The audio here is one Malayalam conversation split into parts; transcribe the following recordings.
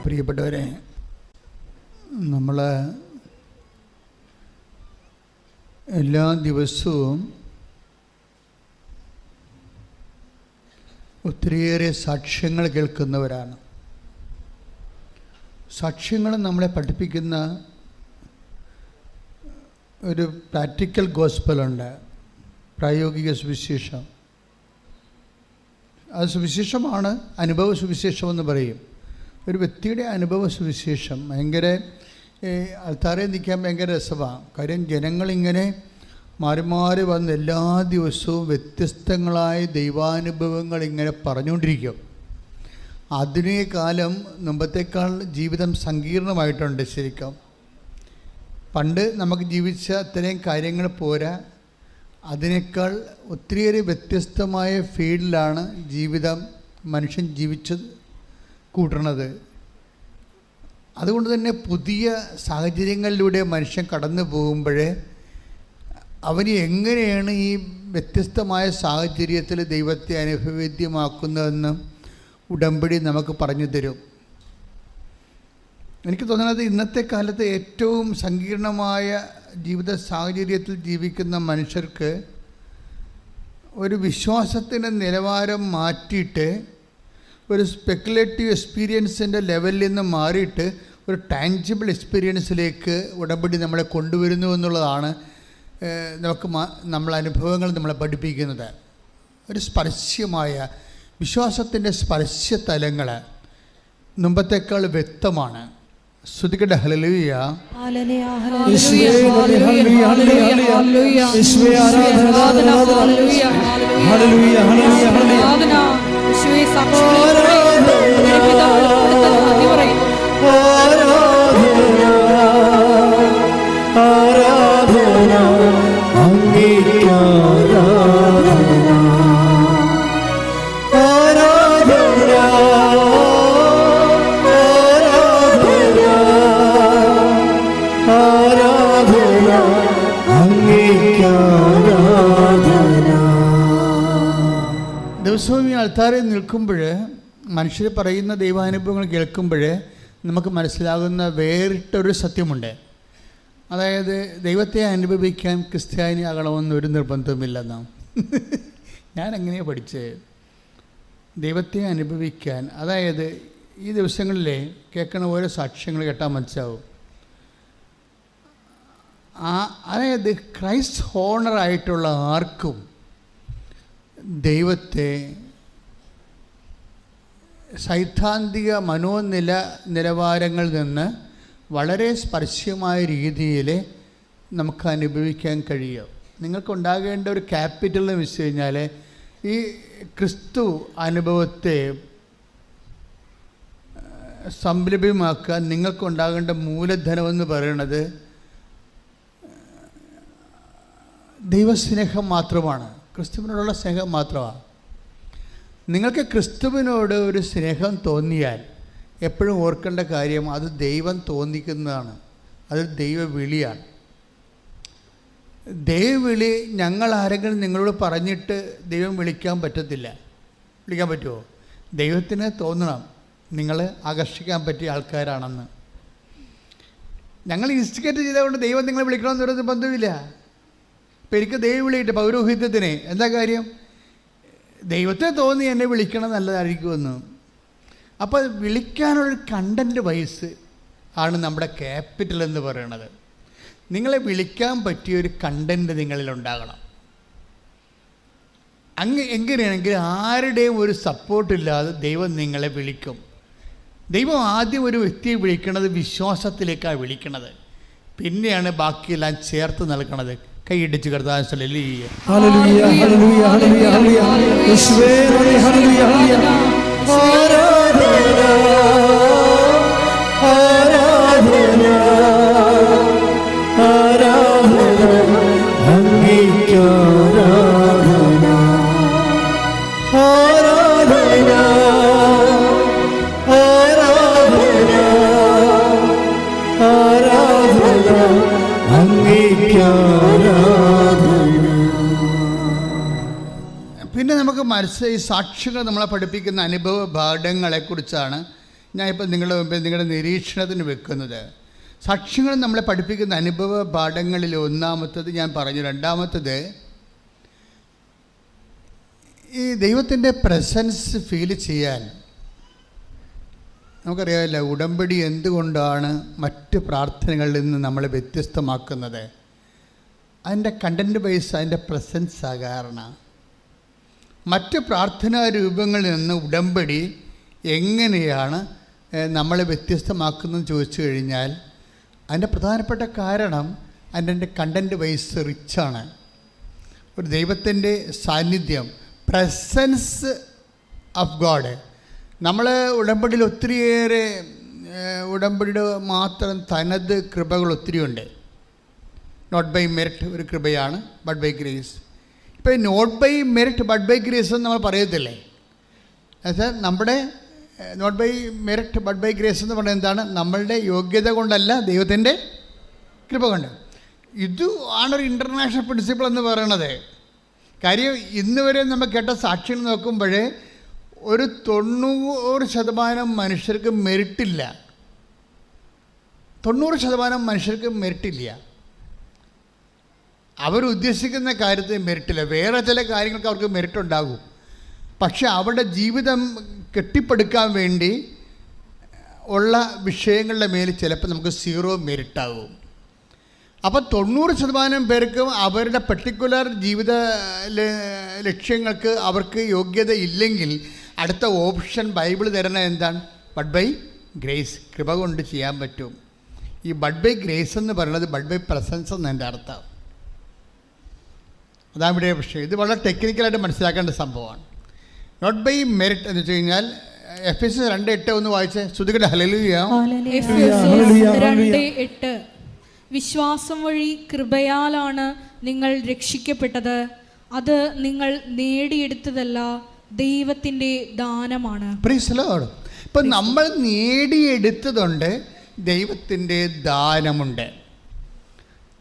പ്രിയപ്പെട്ടവരെ, നമ്മൾ എല്ലാ ദിവസവും ഒത്തിരിയേറെ സാക്ഷ്യങ്ങൾ കേൾക്കുന്നവരാണ്. സാക്ഷ്യങ്ങൾ നമ്മളെ പഠിപ്പിക്കുന്ന ഒരു പ്രാക്ടിക്കൽ ഗോസ്പലുണ്ട്, പ്രായോഗിക സുവിശേഷം. അത് സുവിശേഷമാണ്, അനുഭവ സുവിശേഷമെന്ന് പറയും. ഒരു വ്യക്തിയുടെ അനുഭവ സുവിശേഷം ഭയങ്കര ആൾക്കാരെ നിൽക്കാൻ ഭയങ്കര രസമാണ്. കാര്യം ജനങ്ങളിങ്ങനെ മാറി മാറി വന്ന് എല്ലാ ദിവസവും വ്യത്യസ്തങ്ങളായ ദൈവാനുഭവങ്ങൾ ഇങ്ങനെ പറഞ്ഞുകൊണ്ടിരിക്കും. ആധുനിക കാലം മുമ്പത്തേക്കാൾ ജീവിതം സങ്കീർണമായിട്ടുണ്ട്. ശരിക്കും പണ്ട് നമുക്ക് ജീവിച്ച അത്രയും കാര്യങ്ങൾ പോരാ, അതിനേക്കാൾ ഒത്തിരിയേറെ വ്യത്യസ്തമായ ഫീൽഡിലാണ് ജീവിതം മനുഷ്യൻ ജീവിച്ച് കൂട്ടണത്. അതുകൊണ്ട് തന്നെ പുതിയ സാഹചര്യങ്ങളിലൂടെ മനുഷ്യൻ കടന്നു പോകുമ്പോൾ അവന് എങ്ങനെയാണ് ഈ വ്യത്യസ്തമായ സാഹചര്യത്തിൽ ദൈവത്തെ അനുഭവവേദ്യമാക്കുന്നതെന്ന് ഉടമ്പടി നമുക്ക് പറഞ്ഞു തരും. എനിക്ക് തോന്നുന്നത് ഇന്നത്തെ കാലത്ത് ഏറ്റവും സങ്കീർണമായ ജീവിത സാഹചര്യത്തിൽ ജീവിക്കുന്ന മനുഷ്യർക്ക് ഒരു വിശ്വാസത്തിൻ്റെ നിലവാരം മാറ്റിയിട്ട് ഒരു സ്പെക്കുലേറ്റീവ് എക്സ്പീരിയൻസിൻ്റെ ലെവലിൽ നിന്ന് മാറിയിട്ട് ഒരു ടാഞ്ചിബിൾ എക്സ്പീരിയൻസിലേക്ക് ഉടമ്പടി നമ്മളെ കൊണ്ടുവരുന്നു എന്നുള്ളതാണ് നമ്മളെ അനുഭവങ്ങൾ നമ്മളെ പഠിപ്പിക്കുന്നത്. ഒരു സ്പർശ്യമായ വിശ്വാസത്തിൻ്റെ സ്പർശ്യ തലങ്ങൾ മുമ്പത്തേക്കാൾ വ്യക്തമാണ്. ശ്രുതികട്ടെ ഹല്ലേലൂയ. ദിവസവും ഈ ആൾക്കാരെ നിൽക്കുമ്പോൾ, മനുഷ്യർ പറയുന്ന ദൈവാനുഭവങ്ങൾ കേൾക്കുമ്പോൾ നമുക്ക് മനസ്സിലാകുന്ന വേറിട്ടൊരു സത്യമുണ്ട്. അതായത് ദൈവത്തെ അനുഭവിക്കാൻ ക്രിസ്ത്യാനി ആകണമെന്നൊരു നിർബന്ധമില്ലെന്നാ. ഞാൻ എങ്ങനെയാണ് പഠിച്ചത്? ദൈവത്തെ അനുഭവിക്കാൻ, അതായത് ഈ ദിവസങ്ങളിലെ കേൾക്കുന്ന ഓരോ സാക്ഷ്യങ്ങൾ കേട്ടാൽ മനസ്സിലാവും. അതായത് ക്രൈസ്റ്റ് ഹോണറായിട്ടുള്ള ആർക്കും ദൈവത്തെ സൈദ്ധാന്തിക നിലവാരങ്ങളിൽ നിന്ന് വളരെ സ്പർശ്യമായ രീതിയിൽ നമുക്ക് അനുഭവിക്കാൻ കഴിയും. നിങ്ങൾക്കുണ്ടാകേണ്ട ഒരു ക്യാപിറ്റൽ എന്ന് വെച്ച് കഴിഞ്ഞാൽ ഈ ക്രിസ്തു അനുഭവത്തെ സംരംഭമാക്കാൻ നിങ്ങൾക്കുണ്ടാകേണ്ട മൂലധനമെന്ന് പറയുന്നത് ദൈവസ്നേഹം മാത്രമാണ്, ക്രിസ്തുവിനോടുള്ള സ്നേഹം മാത്രമാണ്. നിങ്ങൾക്ക് ക്രിസ്തുവിനോട് ഒരു സ്നേഹം തോന്നിയാൽ എപ്പോഴും ഓർക്കേണ്ട കാര്യം, അത് ദൈവം തോന്നിക്കുന്നതാണ്, അത് ദൈവവിളിയാണ്. ദൈവവിളി ഞങ്ങൾ ആരെങ്കിലും നിങ്ങളോട് പറഞ്ഞിട്ട് ദൈവം വിളിക്കാൻ പറ്റത്തില്ല. വിളിക്കാൻ പറ്റുമോ? ദൈവത്തിന് തോന്നണം നിങ്ങൾ ആകർഷിക്കാൻ പറ്റിയ ആൾക്കാരാണെന്ന്. ഞങ്ങൾ ഇൻസ്റ്റിഗേറ്റ് ചെയ്തുകൊണ്ട് ദൈവം നിങ്ങളെ വിളിക്കണമെന്ന് പറയുന്നത് ബന്ധമില്ല. ഇപ്പം എനിക്ക് ദൈവം വിളിയിട്ട് പൗരോഹിത്യത്തിന് എന്താ കാര്യം? ദൈവത്തെ തോന്നി എന്നെ വിളിക്കണം നല്ലതായിരിക്കുമെന്ന്. അപ്പോൾ വിളിക്കാനുള്ളൊരു കണ്ടൻറ്റ് വൈസ് ആണ് നമ്മുടെ ക്യാപിറ്റൽ എന്ന് പറയുന്നത്. നിങ്ങളെ വിളിക്കാൻ പറ്റിയൊരു കണ്ടൻറ്റ് നിങ്ങളിലുണ്ടാകണം. എങ്ങനെയാണെങ്കിൽ ആരുടെയും ഒരു സപ്പോർട്ടില്ലാതെ ദൈവം നിങ്ങളെ വിളിക്കും. ദൈവം ആദ്യം ഒരു വ്യക്തിയെ വിളിക്കണത് വിശ്വാസത്തിലേക്കാണ് വിളിക്കണത്, പിന്നെയാണ് ബാക്കിയെല്ലാം ചേർത്ത് നൽകണത്. കൈയിടിച്ച് കർത്താവേ ഹല്ലേലൂയ ഹല്ലേലൂയ ഹല്ലേലൂയ ഹല്ലേലൂയ യേശുവേ ഹല്ലേലൂയ ഹല്ലേലൂയ ആരാധന ആരാധന ആരാധന അങ്ങേക്ക് ആരാധന ആരാധന ആരാധന ആരാധന അങ്ങേക്ക് പിന്നെ നമുക്ക് മനസ്സിലായി സാക്ഷികൾ നമ്മളെ പഠിപ്പിക്കുന്ന അനുഭവ പാഠങ്ങളെക്കുറിച്ചാണ് ഞാനിപ്പോൾ നിങ്ങളുടെ മുമ്പിൽ നിങ്ങളുടെ നിരീക്ഷണത്തിന് വെക്കുന്നത്, സാക്ഷ്യങ്ങൾ നമ്മളെ പഠിപ്പിക്കുന്ന അനുഭവ പാഠങ്ങളിൽ ഒന്നാമത്തത് ഞാൻ പറഞ്ഞു. രണ്ടാമത്തത്, ഈ ദൈവത്തിൻ്റെ പ്രസൻസ് ഫീൽ ചെയ്യാൻ നമുക്കറിയാമല്ലോ, ഉടമ്പടി എന്തുകൊണ്ടാണ് മറ്റ് പ്രാർത്ഥനകളിൽ നിന്ന് നമ്മളെ വ്യത്യസ്തമാക്കുന്നത്? അതിൻ്റെ കണ്ടൻറ്റ് ബേസ്, അതിൻ്റെ പ്രസൻസ് കാരണം. മറ്റ് പ്രാർത്ഥനാ രൂപങ്ങളിൽ നിന്ന് ഉടമ്പടി എങ്ങനെയാണ് നമ്മളെ വ്യത്യസ്തമാക്കുന്നതെന്ന് ചോദിച്ചു കഴിഞ്ഞാൽ, അതിൻ്റെ പ്രധാനപ്പെട്ട കാരണം അതിൻ്റെ കണ്ടൻറ്റ് വൈസ് റിച്ചാണ്. ഒരു ദൈവത്തിൻ്റെ സാന്നിധ്യം, പ്രസൻസ് ഓഫ് ഗോഡ്. നമ്മൾ ഉടമ്പടിയിൽ ഒത്തിരിയേറെ, ഉടമ്പടിയുടെ മാത്രം തനത് കൃപകൾ ഒത്തിരിയുണ്ട്. നോട്ട് ബൈ മെറിറ്റ് ഒരു കൃപയാണ്, ബട്ട് ബൈ ഗ്രേസ്. ഇപ്പോൾ not by merit but by grace എന്ന് നമ്മൾ പറയത്തില്ലേ? എന്നുവെച്ചാൽ നമ്മുടെ not by merit but by grace എന്ന് പറയുന്നത് എന്താണ്? നമ്മളുടെ യോഗ്യത കൊണ്ടല്ല, ദൈവത്തിൻ്റെ കൃപ കൊണ്ട്. ഇത് ആണൊരു ഇൻ്റർനാഷണൽ പ്രിൻസിപ്പിൾ എന്ന് പറയണത്. കാര്യം ഇന്ന് വരെ നമ്മൾ കേട്ട സാക്ഷികൾ നോക്കുമ്പോൾ ഒരു 90% മനുഷ്യർക്ക് മെറിറ്റില്ല. 90% മനുഷ്യർക്ക് മെറിറ്റില്ല. അവരുദ്ദേശിക്കുന്ന കാര്യത്തിൽ മെറിറ്റില്ല. വേറെ ചില കാര്യങ്ങൾക്ക് അവർക്ക് മെറിറ്റ് ഉണ്ടാകും. പക്ഷെ അവരുടെ ജീവിതം കെട്ടിപ്പടുക്കാൻ വേണ്ടി ഉള്ള വിഷയങ്ങളുടെ മേൽ ചിലപ്പോൾ നമുക്ക് 0 മെറിറ്റാകും. അപ്പോൾ 90% പേർക്കും അവരുടെ പെർട്ടിക്കുലർ ജീവിത ലക്ഷ്യങ്ങൾക്ക് അവർക്ക് യോഗ്യത ഇല്ലെങ്കിൽ അടുത്ത ഓപ്ഷൻ ബൈബിൾ തരുന്നത് എന്താണ്? ബട്ട് ബൈ ഗ്രേസ്, കൃപ കൊണ്ട് ചെയ്യാൻ പറ്റും. ഈ ബട്ട് ബൈ ഗ്രേസ് എന്ന് പറയുന്നത് ബട്ട് ബൈ പ്രസൻസ് എന്ന് എൻ്റെ അർത്ഥം. അതാണ് ഇവിടെ വിഷയം. ഇത് വളരെ ടെക്നിക്കലായിട്ട് മനസ്സിലാക്കേണ്ട സംഭവമാണ്. നോട്ട് ബൈ മെറിറ്റ് എന്ന് വെച്ച് കഴിഞ്ഞാൽ എഫെസ്യസ് 2:8 ഒന്ന് വായിച്ചേ. ശ്രുതികട്ടെ ഹല്ലേലൂയ. എഫെസ്യസ് 2:8 വിശ്വാസം വഴി കൃപയാലാണ് നിങ്ങൾ രക്ഷിക്കപ്പെട്ടത്, അത് നിങ്ങൾ നേടിയെടുത്തതല്ല, ദൈവത്തിൻ്റെ ദാനമാണ്. Praise the Lord. ഇപ്പം നമ്മൾ നേടിയെടുത്തതുണ്ട്, ദൈവത്തിൻ്റെ ദാനമുണ്ട്.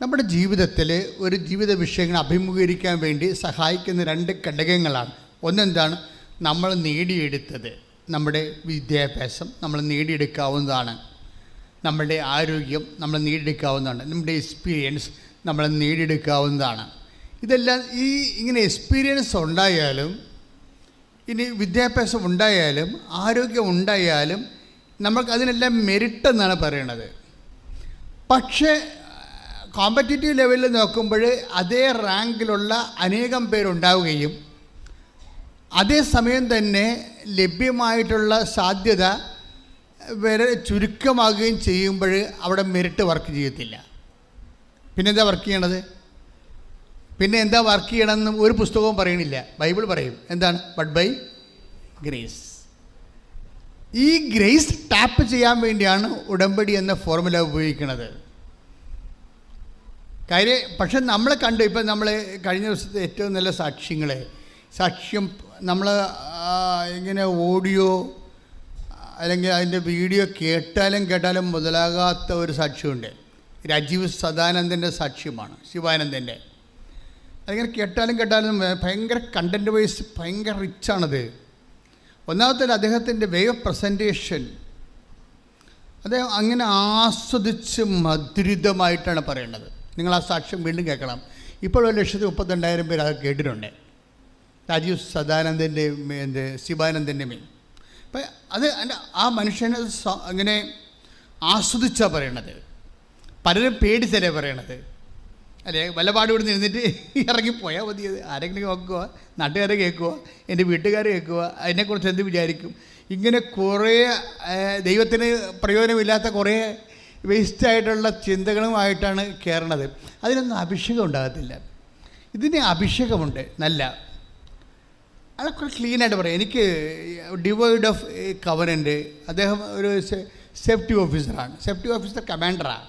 നമ്മുടെ ജീവിതത്തിൽ ഒരു ജീവിത വിഷയങ്ങൾ അഭിമുഖീകരിക്കാൻ വേണ്ടി സഹായിക്കുന്ന 2 ഘടകങ്ങളാണ്. ഒന്നെന്താണ്? നമ്മൾ നേടിയെടുത്തത്. നമ്മുടെ വിദ്യാഭ്യാസം നമ്മൾ നേടിയെടുക്കാവുന്നതാണ്. നമ്മുടെ ആരോഗ്യം നമ്മൾ നേടിയെടുക്കാവുന്നതാണ്. നമ്മുടെ എക്സ്പീരിയൻസ് നമ്മൾ നേടിയെടുക്കാവുന്നതാണ്. ഇതെല്ലാം ഇങ്ങനെ എക്സ്പീരിയൻസ് ഉണ്ടായാലും, ഇനി വിദ്യാഭ്യാസം ഉണ്ടായാലും, ആരോഗ്യം ഉണ്ടായാലും നമുക്ക് അതിനെല്ലാം മെറിറ്റ് എന്നാണ് പറയണത്. പക്ഷേ കോമ്പറ്റീറ്റീവ് ലെവലിൽ നോക്കുമ്പോൾ അതേ റാങ്കിലുള്ള അനേകം പേരുണ്ടാവുകയും അതേസമയം തന്നെ ലഭ്യമായിട്ടുള്ള സാധ്യത വരെ ചുരുക്കമാകുകയും ചെയ്യുമ്പോൾ അവിടെ മെറിറ്റ് വർക്ക് ചെയ്യത്തില്ല. പിന്നെന്താ വർക്ക് ചെയ്യണത്? പിന്നെ എന്താ വർക്ക് ചെയ്യണമെന്ന് ഒരു പുസ്തകവും പറയണില്ല. ബൈബിൾ പറയും എന്താണ്? But by grace. ഈ ഗ്രേസ് ടാപ്പ് ചെയ്യാൻ വേണ്ടിയാണ് ഉടമ്പടി എന്ന ഫോർമുല ഉപയോഗിക്കുന്നത്. കാര്യം പക്ഷെ നമ്മൾ കണ്ടു, ഇപ്പം നമ്മൾ കഴിഞ്ഞ ദിവസത്തെ ഏറ്റവും നല്ല സാക്ഷ്യം നമ്മൾ ഇങ്ങനെ ഓഡിയോ അല്ലെങ്കിൽ അതിൻ്റെ വീഡിയോ കേട്ടാലും മുതലാകാത്ത ഒരു സാക്ഷ്യമുണ്ട്. രാജീവ് സദാനന്ദൻ്റെ സാക്ഷ്യമാണ്, ശിവാനന്ദൻ്റെ. അതിങ്ങനെ കേട്ടാലും ഭയങ്കര കണ്ടൻറ്റ് വൈസ് ഭയങ്കര റിച്ചാണത്. ഒന്നാമത്തെ അദ്ദേഹത്തിൻ്റെ വേ ഓഫ് പ്രസൻറ്റേഷൻ, അദ്ദേഹം അങ്ങനെ ആസ്വദിച്ച് മധുരിതമായിട്ടാണ് പറയേണ്ടത്. നിങ്ങൾ ആ സാക്ഷ്യം വീണ്ടും കേൾക്കണം. ഇപ്പോൾ 1,32,000 പേര് അത് കേട്ടിട്ടുണ്ട്. രാജീവ് സദാനന്ദൻ്റെ ശിവാനന്ദൻ്റെ മേൽ. അപ്പം അത് ആ മനുഷ്യനെ അങ്ങനെ ആസ്വദിച്ചാണ് പറയണത്. പലരും പേടിച്ചല്ലേ പറയണത്, അല്ലേ? വല്ലപാട് ഇവിടെ നിന്നിട്ട് ഇറങ്ങിപ്പോയാൽ മതി. ആരെങ്കിലും കേൾക്കുക, നാട്ടുകാരെ കേൾക്കുക, എൻ്റെ വീട്ടുകാരെ കേൾക്കുക, അതിനെക്കുറിച്ച് എന്ത് വിചാരിക്കും? ഇങ്ങനെ കുറേ ദൈവത്തിന് പ്രയോജനമില്ലാത്ത കുറേ വേസ്റ്റായിട്ടുള്ള ചിന്തകളുമായിട്ടാണ് കയറണത്. അതിനൊന്നും അഭിഷേകം ഉണ്ടാകത്തില്ല. ഇതിന് അഭിഷേകമുണ്ട് നല്ല. അതൊക്കെ ക്ലീനായിട്ട് പറയാം. എനിക്ക് ഡിവൈഡ് ഓഫ് കവനൻ്റ്, അദ്ദേഹം ഒരു സേഫ്റ്റി ഓഫീസറാണ്, സേഫ്റ്റി ഓഫീസർ കമാൻഡറാണ്,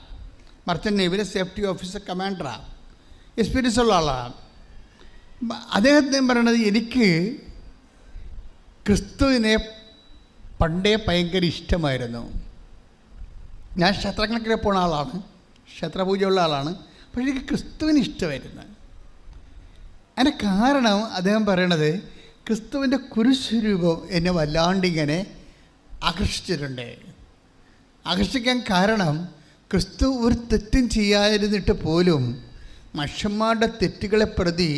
മർച്ചൻ്റ് നേവിയിലെ സേഫ്റ്റി ഓഫീസർ കമാൻഡറാണ്, എക്സ്പീരിയൻസ് ഉള്ള ആളാണ്. അദ്ദേഹത്തിന് പറയണത്, എനിക്ക് ക്രിസ്തുവിനെ പണ്ടേ ഭയങ്കര ഇഷ്ടമായിരുന്നു. ഞാൻ ക്ഷേത്രങ്ങളൊക്കെ പോണ ആളാണ്, ക്ഷേത്രപൂജയുള്ള ആളാണ്, പക്ഷേ എനിക്ക് ക്രിസ്തുവിന് ഇഷ്ടമായിരുന്നു. അതിൻ്റെ കാരണം അദ്ദേഹം പറയണത്, ക്രിസ്തുവിൻ്റെ കുരിശുരൂപം എന്നെ വല്ലാണ്ടിങ്ങനെ ആകർഷിച്ചിട്ടുണ്ട്. ആകർഷിക്കാൻ കാരണം ക്രിസ്തു ഒരു തെറ്റും ചെയ്യാതിരുന്നിട്ട് പോലും മനുഷ്യന്മാരുടെ തെറ്റുകളെ പ്രതി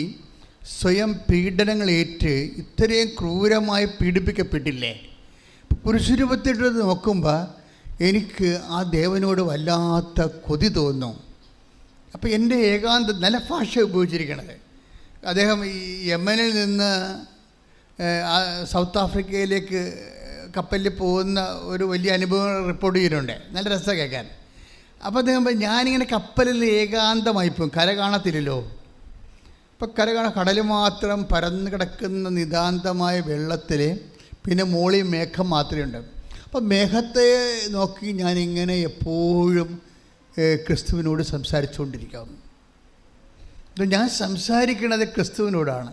സ്വയം പീഡനങ്ങളേറ്റ് ഇത്രയും ക്രൂരമായി പീഡിപ്പിക്കപ്പെട്ടില്ലേ? പുരുഷരൂപത്തിട്ട് നോക്കുമ്പോൾ എനിക്ക് ആ ദേവനോട് വല്ലാത്ത കൊതി തോന്നും. അപ്പോൾ എൻ്റെ ഏകാന്ത നല്ല ഭാഷ ഉപയോഗിച്ചിരിക്കണത്. അദ്ദേഹം ഈ യമനിൽ നിന്ന് സൗത്ത് ആഫ്രിക്കയിലേക്ക് കപ്പലിൽ പോകുന്ന ഒരു വലിയ അനുഭവം റിപ്പോർട്ട് ചെയ്തിട്ടുണ്ട്. നല്ല രസമാണ് കേൾക്കാൻ. അപ്പോൾ അദ്ദേഹം ഞാനിങ്ങനെ കപ്പലിൽ ഏകാന്തമായി പോകും, കര കാണത്തില്ലല്ലോ. ഇപ്പം കടൽ മാത്രം പരന്നു കിടക്കുന്ന നിതാന്തമായ വെള്ളത്തിൽ പിന്നെ മോളിൽ മേഘം മാത്രമേ ഉണ്ട്. അപ്പം മേഘത്തെ നോക്കി ഞാനിങ്ങനെ എപ്പോഴും ക്രിസ്തുവിനോട് സംസാരിച്ചുകൊണ്ടിരിക്കാം. ഞാൻ സംസാരിക്കുന്നത് ക്രിസ്തുവിനോടാണ്.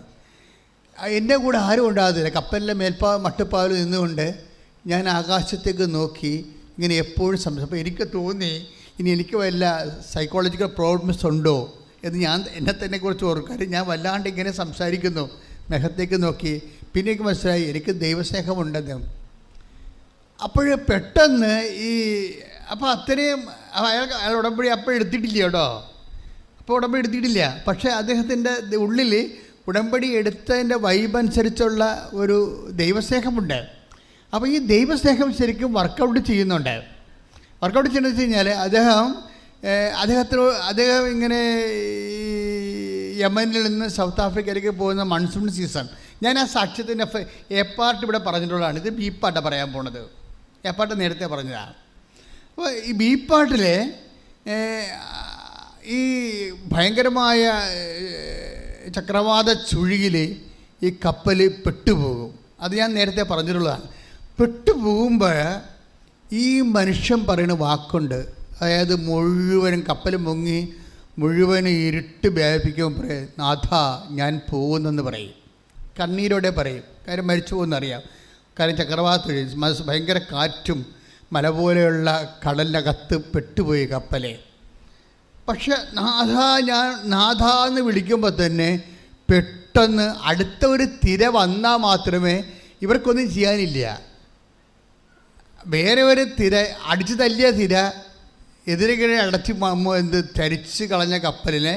എൻ്റെ കൂടെ ആരും ഉണ്ടാകത്തില്ല. കപ്പലിലെ മട്ടുപ്പാവിൽ നിന്നുകൊണ്ട് ഞാൻ ആകാശത്തേക്ക് നോക്കി ഇങ്ങനെ എപ്പോഴും അപ്പോൾ എനിക്ക് തോന്നി ഇനി എനിക്ക് വല്ല സൈക്കോളജിക്കൽ പ്രോബ്ലംസ് ഉണ്ടോ എന്ന് ഞാൻ എന്നെ തന്നെ കുറിച്ച് ഓർക്കും. കാര്യം ഞാൻ വല്ലാണ്ട് ഇങ്ങനെ സംസാരിക്കുന്നു മേഘത്തേക്ക് നോക്കി. പിന്നെ എനിക്ക് മനസ്സിലായി എനിക്ക് ദൈവസ്നേഹമുണ്ടെന്ന്. അപ്പോൾ പെട്ടെന്ന് അപ്പോൾ അത്രയും അയാൾ ഉടമ്പടി അപ്പോൾ എടുത്തിട്ടില്ല കേട്ടോ. അപ്പോൾ ഉടമ്പടി എടുത്തിട്ടില്ല. പക്ഷേ അദ്ദേഹത്തിൻ്റെ ഉള്ളിൽ ഉടമ്പടി എടുത്തതിൻ്റെ വൈബ് അനുസരിച്ചുള്ള ഒരു ദൈവസ്നേഹമുണ്ട്. അപ്പോൾ ഈ ദൈവസ്നേഹം ശരിക്കും വർക്കൗട്ട് ചെയ്യുന്നുണ്ട്. വർക്കൗട്ട് ചെയ്യുന്നത് വെച്ച് കഴിഞ്ഞാൽ അദ്ദേഹം ഇങ്ങനെ യമനിൽ നിന്ന് സൗത്ത് ആഫ്രിക്കയിലേക്ക് പോകുന്ന മൺസൂൺ സീസൺ. ഞാൻ ആ സാക്ഷ്യത്തിൻ്റെ എ പാർട്ട് ഇവിടെ പറഞ്ഞിട്ടുള്ളതാണ്. ഇത് ബി പാർട്ടാണ് പറയാൻ പോണത്. എ പാർട്ട് നേരത്തെ പറഞ്ഞതാണ്. അപ്പോൾ ഈ ബി പാർട്ടിൽ ഈ ഭയങ്കരമായ ചക്രവാത ചുഴിയിൽ ഈ കപ്പൽ പെട്ടുപോകും. അത് ഞാൻ നേരത്തെ പറഞ്ഞിട്ടുള്ളതാണ്. പെട്ടുപോകുമ്പോൾ ഈ മനുഷ്യൻ പറയുന്ന വാക്കുണ്ട്. അതായത് മുഴുവനും കപ്പൽ മുങ്ങി മുഴുവനും ഇരുട്ട് വ്യാപിക്കുമ്പോൾ പറയും, നാഥ ഞാൻ പോകുന്നെന്ന് പറയും. കണ്ണീരോടെ പറയും. കാര്യം മരിച്ചു പോകുന്നറിയാം. കാര്യം ചക്രവാത ഭയങ്കര കാറ്റും മല പോലെയുള്ള കടലിനകത്ത് പെട്ടുപോയി കപ്പലെ. പക്ഷെ നാഥ എന്ന് വിളിക്കുമ്പോൾ തന്നെ പെട്ടെന്ന് അടുത്ത ഒരു തിര വന്നാൽ മാത്രമേ ഇവർക്കൊന്നും ചെയ്യാനില്ല. വേറെ ഒരു തിര അടിച്ചു തല്ലിയ തിര എതിരെ ചരിച്ച് കളഞ്ഞ കപ്പലിനെ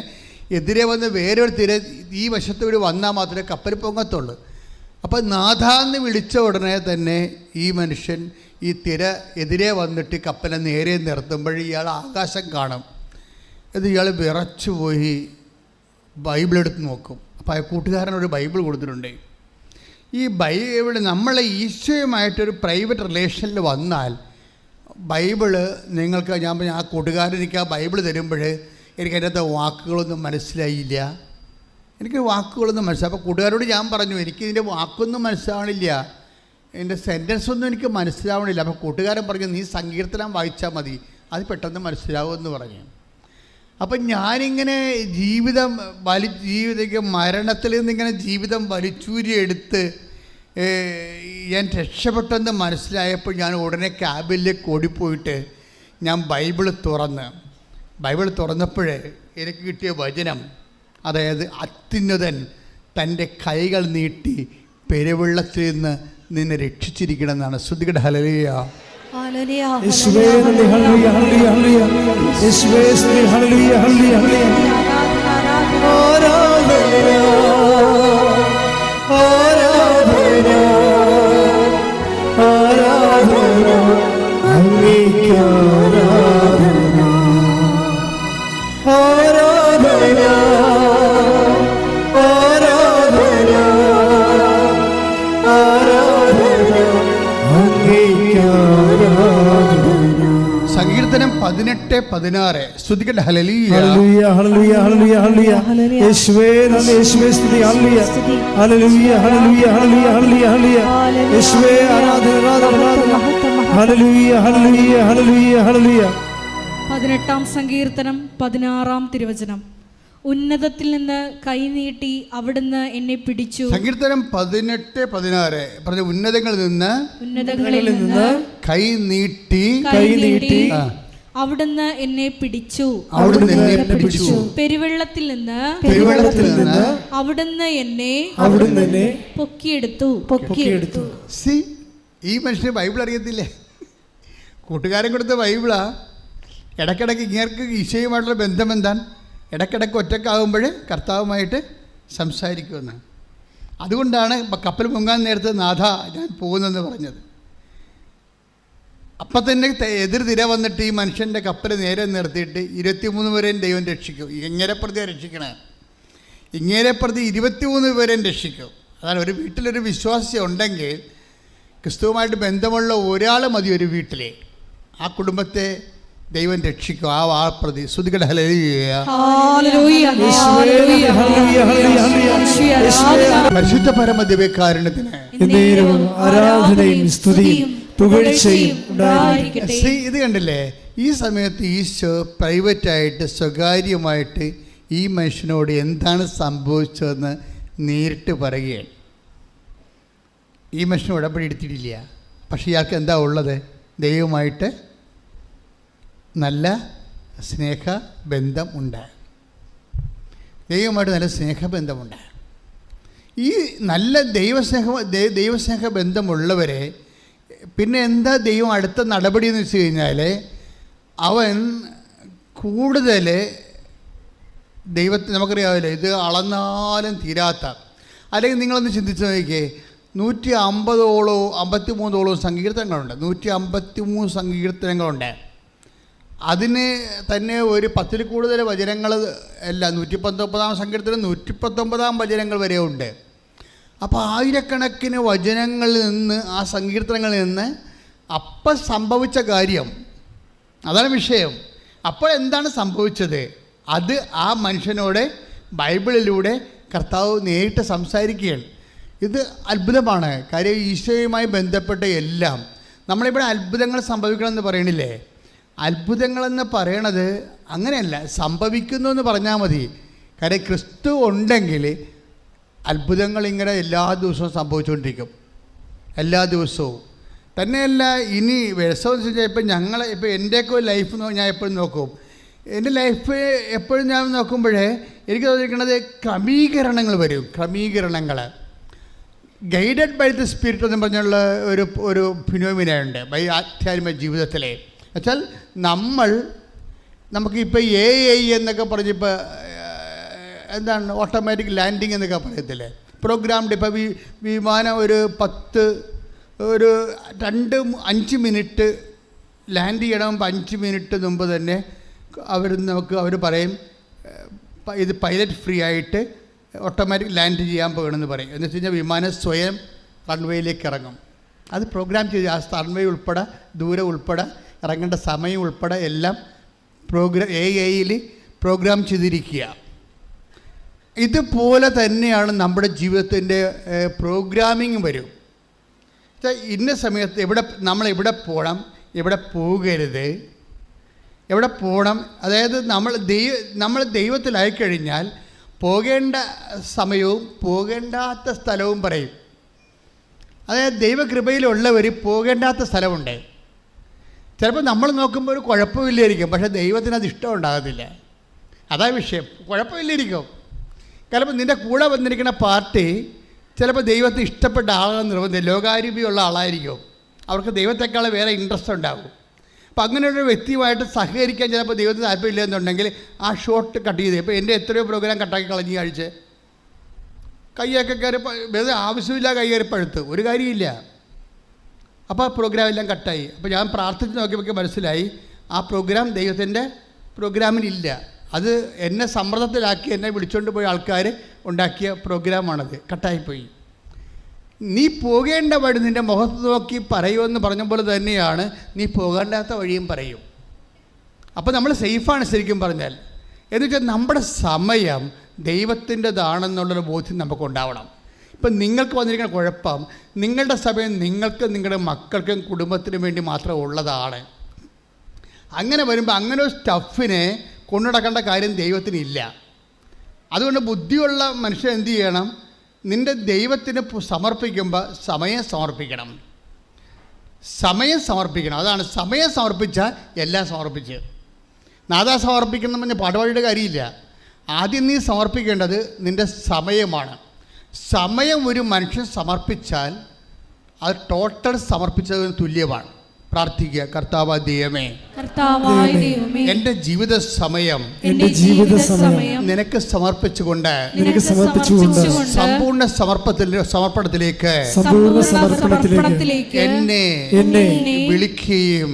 എതിരെ വന്ന് വേറൊരു തിര ഈ വശത്തോട് വന്നാൽ മാത്രമേ കപ്പൽ പൊങ്ങത്തുള്ളൂ. അപ്പോൾ നാഥ എന്ന് വിളിച്ച ഉടനെ തന്നെ ഈ മനുഷ്യൻ ഈ തിര എതിരെ വന്നിട്ട് കപ്പലെ നേരെ നിർത്തുമ്പോൾ ഇയാൾ ആകാശം കാണും. ഇത് ഇയാൾ വിറച്ചു പോയി ബൈബിളെടുത്ത് നോക്കും. അപ്പോൾ ആ കൂട്ടുകാരനൊരു ബൈബിൾ കൊടുത്തിട്ടുണ്ട്. ഈ ബൈബിൾ നമ്മളെ ഈശോയുമായിട്ടൊരു പ്രൈവറ്റ് റിലേഷനിൽ വന്നാൽ ബൈബിള് നിങ്ങൾക്ക് ആ കൂട്ടുകാരൻ എനിക്ക് ആ ബൈബിൾ തരുമ്പോൾ എനിക്ക് അതിനകത്ത് വാക്കുകളൊന്നും മനസ്സിലായില്ല. എനിക്ക് വാക്കുകളൊന്നും മനസ്സിലായി. അപ്പോൾ കൂട്ടുകാരോട് ഞാൻ പറഞ്ഞു എനിക്കിതിൻ്റെ വാക്കൊന്നും മനസ്സിലാവണില്ല, എൻ്റെ സെൻറ്റൻസൊന്നും എനിക്ക് മനസ്സിലാവണില്ല. അപ്പോൾ കൂട്ടുകാരൻ പറഞ്ഞു നീ സങ്കീർത്തനം വായിച്ചാൽ മതി, അത് പെട്ടെന്ന് മനസ്സിലാവുമെന്ന് പറഞ്ഞു. അപ്പം ഞാനിങ്ങനെ മരണത്തിൽ നിന്നിങ്ങനെ ജീവിതം വലിച്ചൂരിയെടുത്ത് ഞാൻ രക്ഷപ്പെട്ടെന്ന് മനസ്സിലായപ്പോൾ ഞാൻ ഉടനെ ക്യാബിലേക്ക് ഓടിപ്പോയിട്ട് ഞാൻ ബൈബിൾ തുറന്നപ്പോഴേ എനിക്ക് കിട്ടിയ വചനം, അതായത് അത്യുന്നതൻ തൻ്റെ കൈകൾ നീട്ടി പെരുവെള്ളത്തിൽ നിന്ന് നിന്നെ രക്ഷിച്ചിരിക്കണമെന്നാണ്. ശ്രുതികട ഹല്ലേലൂയ. യേശുവേ ഹല്ലേലൂയ ഹല്ലേലൂയ ഹല്ലേലൂയ. യേശുവേ ഹല്ലേലൂയ ഹല്ലേലൂയ ഹല്ലേലൂയ. ആരാധന ആരാധന ആരാധന അങ്ങേക്ക് ആരാധന ആരാധന ആരാധന ആരാധന അങ്ങേക്ക് ആരാധന. സങ്കീർത്തനം 18:16. സ്തുതിക്കട്ടെ. ഹല്ലേലൂയ ഹല്ലേലൂയ ഹല്ലേലൂയ ഹല്ലേലൂയ ഹല്ലേലൂയ. യേശുവേ നന്ദി, യേശുവേ സ്തുതി. ഹല്ലേലൂയ ഹല്ലേലൂയ ഹല്ലേലൂയ ഹല്ലേലൂയ ഹല്ലേലൂയ. യേശുവേ ആരാധന ആരാധന ആരാധന. ഹല്ലേലൂയ ഹല്ലേലൂയ ഹല്ലേലൂയ ഹല്ലേലൂയ. 18-ാം സങ്കീർത്തനം 16-ാം തിരുവചനം. ഉന്നതത്തിൽ നിന്ന് കൈനീട്ടി അവിടുന്ന് എന്നെ പിടിച്ചു. സങ്കീർത്തനം 18:16 പറഞ്ഞ ഉന്നതങ്ങളിൽ നിന്ന് കൈനീട്ടി അവിടുന്ന് എന്നെ പിടിച്ചു. പെരുവെള്ളത്തിൽ നിന്ന് അവിടുന്ന് എന്നെ പൊക്കിയെടുത്തു. ഈ മനുഷ്യന് ബൈബിൾ അറിയത്തില്ലേ? കൂട്ടുകാരൻ കൊടുത്ത ബൈബിളാ. ഇടയ്ക്കിടയ്ക്ക് ഇങ്ങേർക്ക് ഈശോയുമായിട്ടുള്ള ബന്ധം എന്താണ്? ഇടയ്ക്കിടയ്ക്ക് ഒറ്റക്കാകുമ്പോൾ കർത്താവുമായിട്ട് സംസാരിക്കുമെന്ന്. അതുകൊണ്ടാണ് കപ്പൽ പൊങ്ങാൻ നേരത്തെ നാഥ ഞാൻ പോകുന്നെന്ന് പറഞ്ഞത്. അപ്പം തന്നെ എതിർ തിര വന്നിട്ട് ഈ മനുഷ്യൻ്റെ കപ്പൽ നേരെ നിർത്തിയിട്ട് 23 പേരെയും ദൈവം രക്ഷിക്കും. ഇങ്ങേരെ പ്രതി രക്ഷിക്കണേ, ഇങ്ങേരെ പ്രതി 23 പേരെയും രക്ഷിക്കും. അതാണ് ഒരു വീട്ടിലൊരു വിശ്വാസി ഉണ്ടെങ്കിൽ, ക്രിസ്തുവുമായിട്ട് ബന്ധമുള്ള ഒരാൾ മതി ഒരു വീട്ടിലെ, ആ കുടുംബത്തെ ദൈവം രക്ഷിക്കും. ആ പ്രതി ശ്രുതികട പരിശുദ്ധ പരമ ദിവ്യകാരുണ്യത്തിന് ആരാധനയും സ്തുതിയും പുകഴ്ചയും ഉണ്ടായിരിക്കട്ടെ. ഇത് കണ്ടില്ലേ, ഈ സമയത്ത് ഈശോ പ്രൈവറ്റായിട്ട് സ്വകാര്യമായിട്ട് ഈ മനുഷ്യനോട് എന്താണ് സംഭവിച്ചതെന്ന് നേരിട്ട് പറയുകയാണ്. ഈ മനുഷ്യന് ഉടമ്പടി എടുത്തിട്ടില്ല, പക്ഷേ ഇയാൾക്ക് എന്താ ഉള്ളത്? ദൈവമായിട്ട് നല്ല സ്നേഹബന്ധം ഉണ്ട്. ദൈവമായിട്ട് നല്ല സ്നേഹബന്ധമുണ്ട്. ഈ നല്ല ദൈവസ്നേഹ ബന്ധമുള്ളവരെ പിന്നെ എന്താ ദൈവം അടുത്ത നടപടി എന്ന് വെച്ച് കഴിഞ്ഞാൽ, അവൻ കൂടുതൽ ദൈവത്തെ നമുക്കറിയാമല്ലോ, ഇത് അളന്നാലും തീരാത്ത, അല്ലെങ്കിൽ നിങ്ങളൊന്ന് ചിന്തിച്ച് നോക്കിയേ, 150ഓളോ 53ഓളോ സങ്കീർത്തനങ്ങളുണ്ട്. 153 സങ്കീർത്തനങ്ങളുണ്ട്. അതിന് തന്നെ ഒരു 10ൽ കൂടുതൽ വചനങ്ങൾ അല്ല, 119 സങ്കീർത്തനം 119 വചനങ്ങൾ വരെ ഉണ്ട്. അപ്പോൾ ആയിരക്കണക്കിന് വചനങ്ങളിൽ നിന്ന്, ആ സങ്കീർത്തനങ്ങളിൽ നിന്ന് അപ്പം സംഭവിച്ച കാര്യം, അതാണ് വിഷയം. അപ്പോൾ എന്താണ് സംഭവിച്ചത്? അത് ആ മനുഷ്യനോട് ബൈബിളിലൂടെ കർത്താവ് നേരിട്ട് സംസാരിക്കുകയാണ്. ഇത് അത്ഭുതമാണ്. കാര്യം ഈശോയുമായി ബന്ധപ്പെട്ട എല്ലാം നമ്മളിവിടെ അത്ഭുതങ്ങൾ സംഭവിക്കണമെന്ന് പറയണില്ലേ? അത്ഭുതങ്ങളെന്ന് പറയണത് അങ്ങനെയല്ല, സംഭവിക്കുന്നു എന്ന് പറഞ്ഞാൽ മതി. കാര്യം ക്രിസ്തു ഉണ്ടെങ്കിൽ അത്ഭുതങ്ങൾ ഇങ്ങനെ എല്ലാ ദിവസവും സംഭവിച്ചുകൊണ്ടിരിക്കും, എല്ലാ ദിവസവും. തന്നെയല്ല, ഇനി വിഷമം വെച്ചാൽ ഇപ്പോൾ എൻ്റെയൊക്കെ ലൈഫ് ഞാൻ എപ്പോഴും നോക്കും. എൻ്റെ ലൈഫ് എപ്പോഴും ഞാൻ നോക്കുമ്പോഴേ എനിക്ക് തോന്നിയിരിക്കുന്നത് ക്രമീകരണങ്ങൾ വരും. ക്രമീകരണങ്ങൾ ഗൈഡഡ് ബൈ ദ സ്പിരിറ്റ് എന്ന് പറഞ്ഞുള്ള ഒരു ഫിനോമിനുണ്ട് ബൈ ആധ്യാത്മിക ജീവിതത്തിലെ. വെച്ചാൽ നമുക്കിപ്പോൾ AI എന്നൊക്കെ പറഞ്ഞിപ്പോൾ എന്താണ് ഓട്ടോമാറ്റിക് ലാൻഡിങ് എന്നൊക്കെ പറയത്തില്ലേ, പ്രോഗ്രാംഡ്. ഇപ്പോൾ വിമാനം ഒരു 5 മിനിറ്റ് ലാൻഡ് ചെയ്യണം. 5 മിനിറ്റ് മുമ്പ് തന്നെ അവർ പറയും ഇത് പൈലറ്റ് ഫ്രീ ആയിട്ട് ഓട്ടോമാറ്റിക് ലാൻഡ് ചെയ്യാൻ പോകണമെന്ന് പറയും. എന്ന് വെച്ച് കഴിഞ്ഞാൽ വിമാനം സ്വയം റൺവേയിലേക്ക് ഇറങ്ങും. അത് പ്രോഗ്രാം ചെയ്ത്, ആ റൺവേ ഉൾപ്പെടെ ദൂരം ഉൾപ്പെടെ ഇറങ്ങേണ്ട സമയം ഉൾപ്പെടെ എല്ലാം AIയിൽ പ്രോഗ്രാം ചെയ്തിരിക്കുക. ഇതുപോലെ തന്നെയാണ് നമ്മുടെ ജീവിതത്തിൻ്റെ പ്രോഗ്രാമിങ് വരും. ഇന്ന സമയത്ത് നമ്മളെവിടെ പോകണം, എവിടെ പോകരുത്, എവിടെ പോകണം. അതായത് നമ്മൾ ദൈവത്തിലായിക്കഴിഞ്ഞാൽ പോകേണ്ട സമയവും പോകേണ്ടാത്ത സ്ഥലവും പറയും. അതായത് ദൈവകൃപയിലുള്ളവർ പോകേണ്ടാത്ത സ്ഥലമുണ്ട്. ചിലപ്പോൾ നമ്മൾ നോക്കുമ്പോൾ ഒരു കുഴപ്പമില്ലായിരിക്കും, പക്ഷേ ദൈവത്തിന് അത് ഇഷ്ടം ഉണ്ടാകത്തില്ല. അതാ വിഷയം. കുഴപ്പമില്ലായിരിക്കും. കാരണം നിൻ്റെ കൂടെ വന്നിരിക്കുന്ന പാർട്ടി ചിലപ്പോൾ ദൈവത്തിന് ഇഷ്ടപ്പെട്ട ആളാണെന്ന് നിർബന്ധം, ലോകാരൂപിയുള്ള ആളായിരിക്കും. അവർക്ക് ദൈവത്തെക്കാൾ വേറെ ഇൻട്രസ്റ്റ് ഉണ്ടാകും. അപ്പോൾ അങ്ങനെയുള്ള വ്യക്തിയുമായിട്ട് സഹകരിക്കാൻ ചിലപ്പോൾ ദൈവത്തിന് താല്പര്യമില്ല എന്നുണ്ടെങ്കിൽ ആ ഷോട്ട് കട്ട് ചെയ്ത്, ഇപ്പോൾ എൻ്റെ എത്രയോ പ്രോഗ്രാം കട്ടാക്കി കളഞ്ഞ് കഴിച്ച് കൈയൊക്കെ കയറി വെറുതെ ആവശ്യമില്ല, കൈ കയറി പഴുത്ത് ഒരു കാര്യമില്ല. അപ്പോൾ ആ പ്രോഗ്രാം എല്ലാം കട്ടായി. അപ്പോൾ ഞാൻ പ്രാർത്ഥിച്ച് നോക്കിയപ്പോൾ മനസ്സിലായി ആ പ്രോഗ്രാം ദൈവത്തിൻ്റെ പ്രോഗ്രാമിനില്ല. അത് എന്നെ സമ്മർദ്ദത്തിലാക്കി എന്നെ വിളിച്ചുകൊണ്ട് പോയ ആൾക്കാർ ഉണ്ടാക്കിയ പ്രോഗ്രാമാണത്. കട്ടായിപ്പോയി. നീ പോകേണ്ട വഴി നിൻ്റെ മുഖത്ത് നോക്കി പറയുമെന്ന് പറഞ്ഞ പോലെ തന്നെയാണ് നീ പോകേണ്ടാത്ത വഴിയും പറയും. അപ്പോൾ നമ്മൾ സേഫാണ് ശരിക്കും പറഞ്ഞാൽ. എന്നുവെച്ചാൽ നമ്മുടെ സമയം ദൈവത്തിൻ്റെതാണെന്നുള്ളൊരു ബോധ്യം നമുക്കുണ്ടാവണം. ഇപ്പം നിങ്ങൾക്ക് വന്നിരിക്കുന്ന കുഴപ്പം, നിങ്ങളുടെ സമയം നിങ്ങൾക്ക് നിങ്ങളുടെ മക്കൾക്കും കുടുംബത്തിനും വേണ്ടി മാത്രം ഉള്ളതാണ്. അങ്ങനെ വരുമ്പോൾ അങ്ങനെ ഒരു സ്റ്റഫിനെ കൊണ്ടു നടക്കേണ്ട കാര്യം ദൈവത്തിനില്ല. അതുകൊണ്ട് ബുദ്ധിയുള്ള മനുഷ്യൻ എന്ത് ചെയ്യണം? നിൻ്റെ ദൈവത്തിന് സമർപ്പിക്കുമ്പോൾ സമയം സമർപ്പിക്കണം. അതാണ് സമയം സമർപ്പിച്ചാൽ എല്ലാം സമർപ്പിച്ച്. നാദാ സമർപ്പിക്കണം പറഞ്ഞാൽ പാടുപാടിയുടെ കാര്യമില്ല. ആദ്യം നീ സമർപ്പിക്കേണ്ടത് നിൻ്റെ സമയമാണ്. സമയം ഒരു മനുഷ്യൻ സമർപ്പിച്ചാൽ അത് ടോട്ടൽ സമർപ്പിച്ചതിന് തുല്യമാണ്. പ്രാർത്ഥിക്കുക, കർത്താവായ ദൈവമേ, കർത്താവായ ദൈവമേ, എൻ്റെ ജീവിത സമയം നിനക്ക് സമർപ്പിച്ചുകൊണ്ട് സമ്പൂർണ്ണ സമർപ്പണത്തിലേക്ക് എന്നെ വിളിക്കുകയും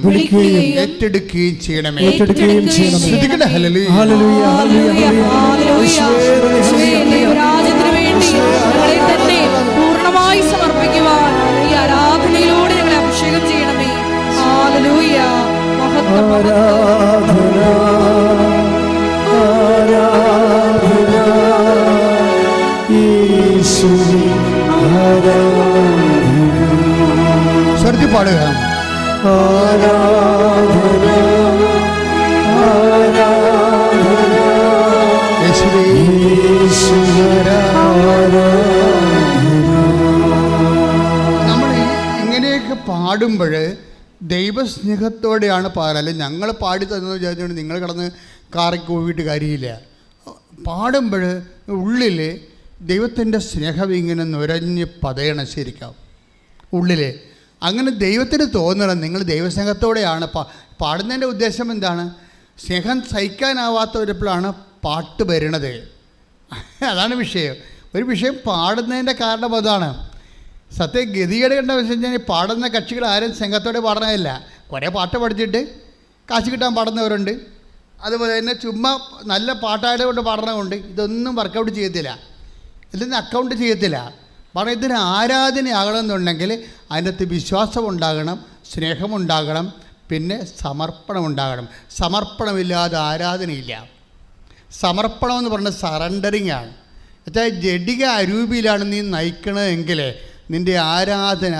ഏറ്റെടുക്കുകയും ചെയ്യണമേ. ശ്രദ്ധിക്കട്ടെ. ഹല്ലേലൂയ. ദൈവരാജ്യത്തിന് വേണ്ടി ഞങ്ങളെ തന്നെ പൂർണ്ണമായി സമർപ്പിക്കുവാൻ ഈ ആരാധനയിലൂടെ ഞങ്ങളെ അഭിഷേകം ചെയ്യണമേ. ഹല്ലേലൂയ. മഹത്വം. സ്വരത്തിൽ പാടുക. നമ്മൾ ഇങ്ങനെയൊക്കെ പാടുമ്പോൾ ദൈവസ്നേഹത്തോടെയാണ് പാടുക. അല്ലെങ്കിൽ ഞങ്ങൾ പാടി തന്നെന്ന് വിചാരിച്ചുകൊണ്ട് നിങ്ങൾ കിടന്ന് കാറൊക്കെ പോയിട്ട് കാര്യമില്ല. പാടുമ്പോൾ ഉള്ളിൽ ദൈവത്തിൻ്റെ സ്നേഹം ഇങ്ങനെ നുരഞ്ഞ് പതയണം ശരിക്കും ഉള്ളിൽ. അങ്ങനെ ദൈവത്തിന് തോന്നണം നിങ്ങൾ ദൈവസ്നേഹത്തോടെയാണ് പാടുന്നതിൻ്റെ ഉദ്ദേശം എന്താണ്? സ്നേഹം സഹിക്കാനാവാത്തവരെപ്പോഴാണ് പാട്ട് വരണത്. അതാണ് വിഷയം. ഒരു വിഷയം പാടുന്നതിൻ്റെ കാരണം അതാണ്. ഗതികേട് കണ്ട വെച്ച് കഴിഞ്ഞാൽ പാടുന്ന കക്ഷികൾ ആരും സ്നേഹത്തോടെ പാടണമല്ല. കുറേ പാട്ട് പഠിച്ചിട്ട് കാശ് കിട്ടാൻ പാടുന്നവരുണ്ട്. അതുപോലെ തന്നെ ചുമ്മാ നല്ല പാട്ടായത് കൊണ്ട് പാടണമുണ്ട്. ഇതൊന്നും വർക്കൗട്ട് ചെയ്യത്തില്ല, ഇതൊന്നും അക്കൗണ്ട് ചെയ്യത്തില്ല. കാരണം ഇതിന് ആരാധനയാകണമെന്നുണ്ടെങ്കിൽ അതിൻ്റെ അകത്ത് വിശ്വാസമുണ്ടാകണം, സ്നേഹമുണ്ടാകണം, പിന്നെ സമർപ്പണമുണ്ടാകണം. സമർപ്പണമില്ലാതെ ആരാധനയില്ല. സമർപ്പണം എന്ന് പറഞ്ഞാൽ സറണ്ടറിങ് ആണ്. എന്നുവെച്ചാൽ ജഡിക അരൂപിയിലാണ് നീ നയിക്കണമെങ്കിൽ നിൻ്റെ ആരാധന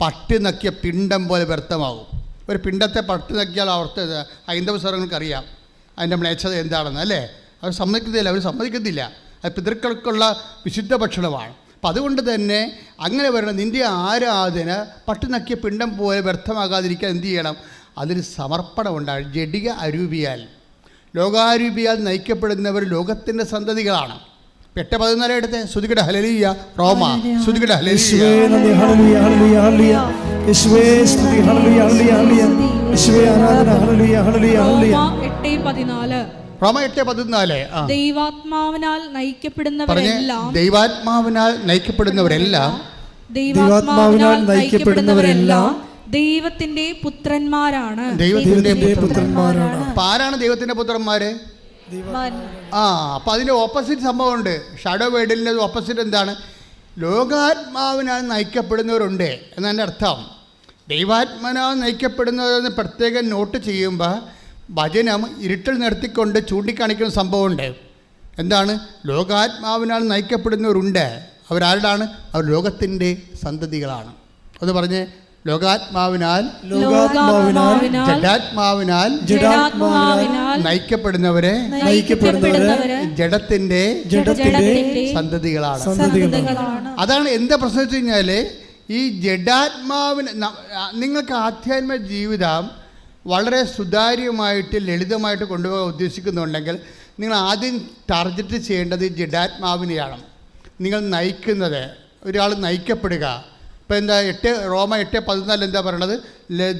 പട്ടി നക്കിയ പിണ്ടം പോലെ വ്യർത്ഥമാകും. ഒരു പിണ്ടത്തെ പട്ടി നക്കിയാൽ അവർക്ക് ഹൈന്ദവ സ്വരങ്ങൾക്കറിയാം അതിൻ്റെ മ്ലേച്ഛത എന്താണെന്ന്, അല്ലേ? അവർ സമ്മതിക്കത്തില്ല. അത് പിതൃക്കൾക്കുള്ള വിശുദ്ധ ഭക്ഷണമാണ്. അപ്പം അതുകൊണ്ട് തന്നെ അങ്ങനെ വരണം. നിൻ്റെ ആരാധന പട്ടി നക്കിയ പിണ്ടം പോലെ വ്യർത്ഥമാകാതിരിക്കാൻ എന്ത് ചെയ്യണം? അതിന് സമർപ്പണം ഉണ്ടാകും. ജഡിക അരൂപിയാൽ ലോകാരൂപിയാൽ നയിക്കപ്പെടുന്നവർ ലോകത്തിൻ്റെ സന്തതികളാണ്. 8:14 എടുത്ത് ശ്രുതികട ഹല്ലേലൂയ. റോമ ശ്രുതികട ഹല്ലേലൂയ. റോമ 8:14. ദൈവാത്മാവിനാൽ നയിക്കപ്പെടുന്നവരെല്ലാം ദൈവത്തിന്റെ പുത്രന്മാരാണ്. ആരാണ് ദൈവത്തിന്റെ പുത്രന്മാര്? അപ്പം അതിൻ്റെ ഓപ്പോസിറ്റ് സംഭവമുണ്ട്. ഷാഡോ വേർഡിൻ്റെ ഓപ്പോസിറ്റ് എന്താണ്? ലോകാത്മാവിനാൽ നയിക്കപ്പെടുന്നവരുണ്ട് എന്നതിൻ്റെ അർത്ഥം. ദൈവാത്മാവിനാൽ നയിക്കപ്പെടുന്നവരെന്ന് പ്രത്യേകം നോട്ട് ചെയ്യുമ്പോൾ വചനം ഇരുട്ടിൽ നിർത്തിക്കൊണ്ട് ചൂണ്ടിക്കാണിക്കുന്ന സംഭവമുണ്ട്. എന്താണ്? ലോകാത്മാവിനാൽ നയിക്കപ്പെടുന്നവരുണ്ട്. അവരാരുടാണ്? അവർ ലോകത്തിൻ്റെ സന്തതികളാണ്. അത് പറഞ്ഞ് ലോകാത്മാവിനാൽ ജഡാത്മാവിനാൽ നയിക്കപ്പെടുന്നവരെ ജഡത്തിന്റെ സന്തതികളാണ്. അതാണ് എന്താ പ്രശ്നം വെച്ച് കഴിഞ്ഞാൽ ഈ ജഡാത്മാവിന് നിങ്ങൾക്ക് ആധ്യാത്മിക ജീവിതം വളരെ സുതാര്യമായിട്ട് ലളിതമായിട്ട് കൊണ്ടുപോകാൻ ഉദ്ദേശിക്കുന്നുണ്ടെങ്കിൽ നിങ്ങൾ ആദ്യം ടാർഗറ്റ് ചെയ്യേണ്ടത് ജഡാത്മാവിനെയാണ്. നിങ്ങൾ നയിക്കുന്നത്, ഒരാൾ നയിക്കപ്പെടുക. ഇപ്പം എന്താ റോമ 8:14 എന്താ പറയണത്?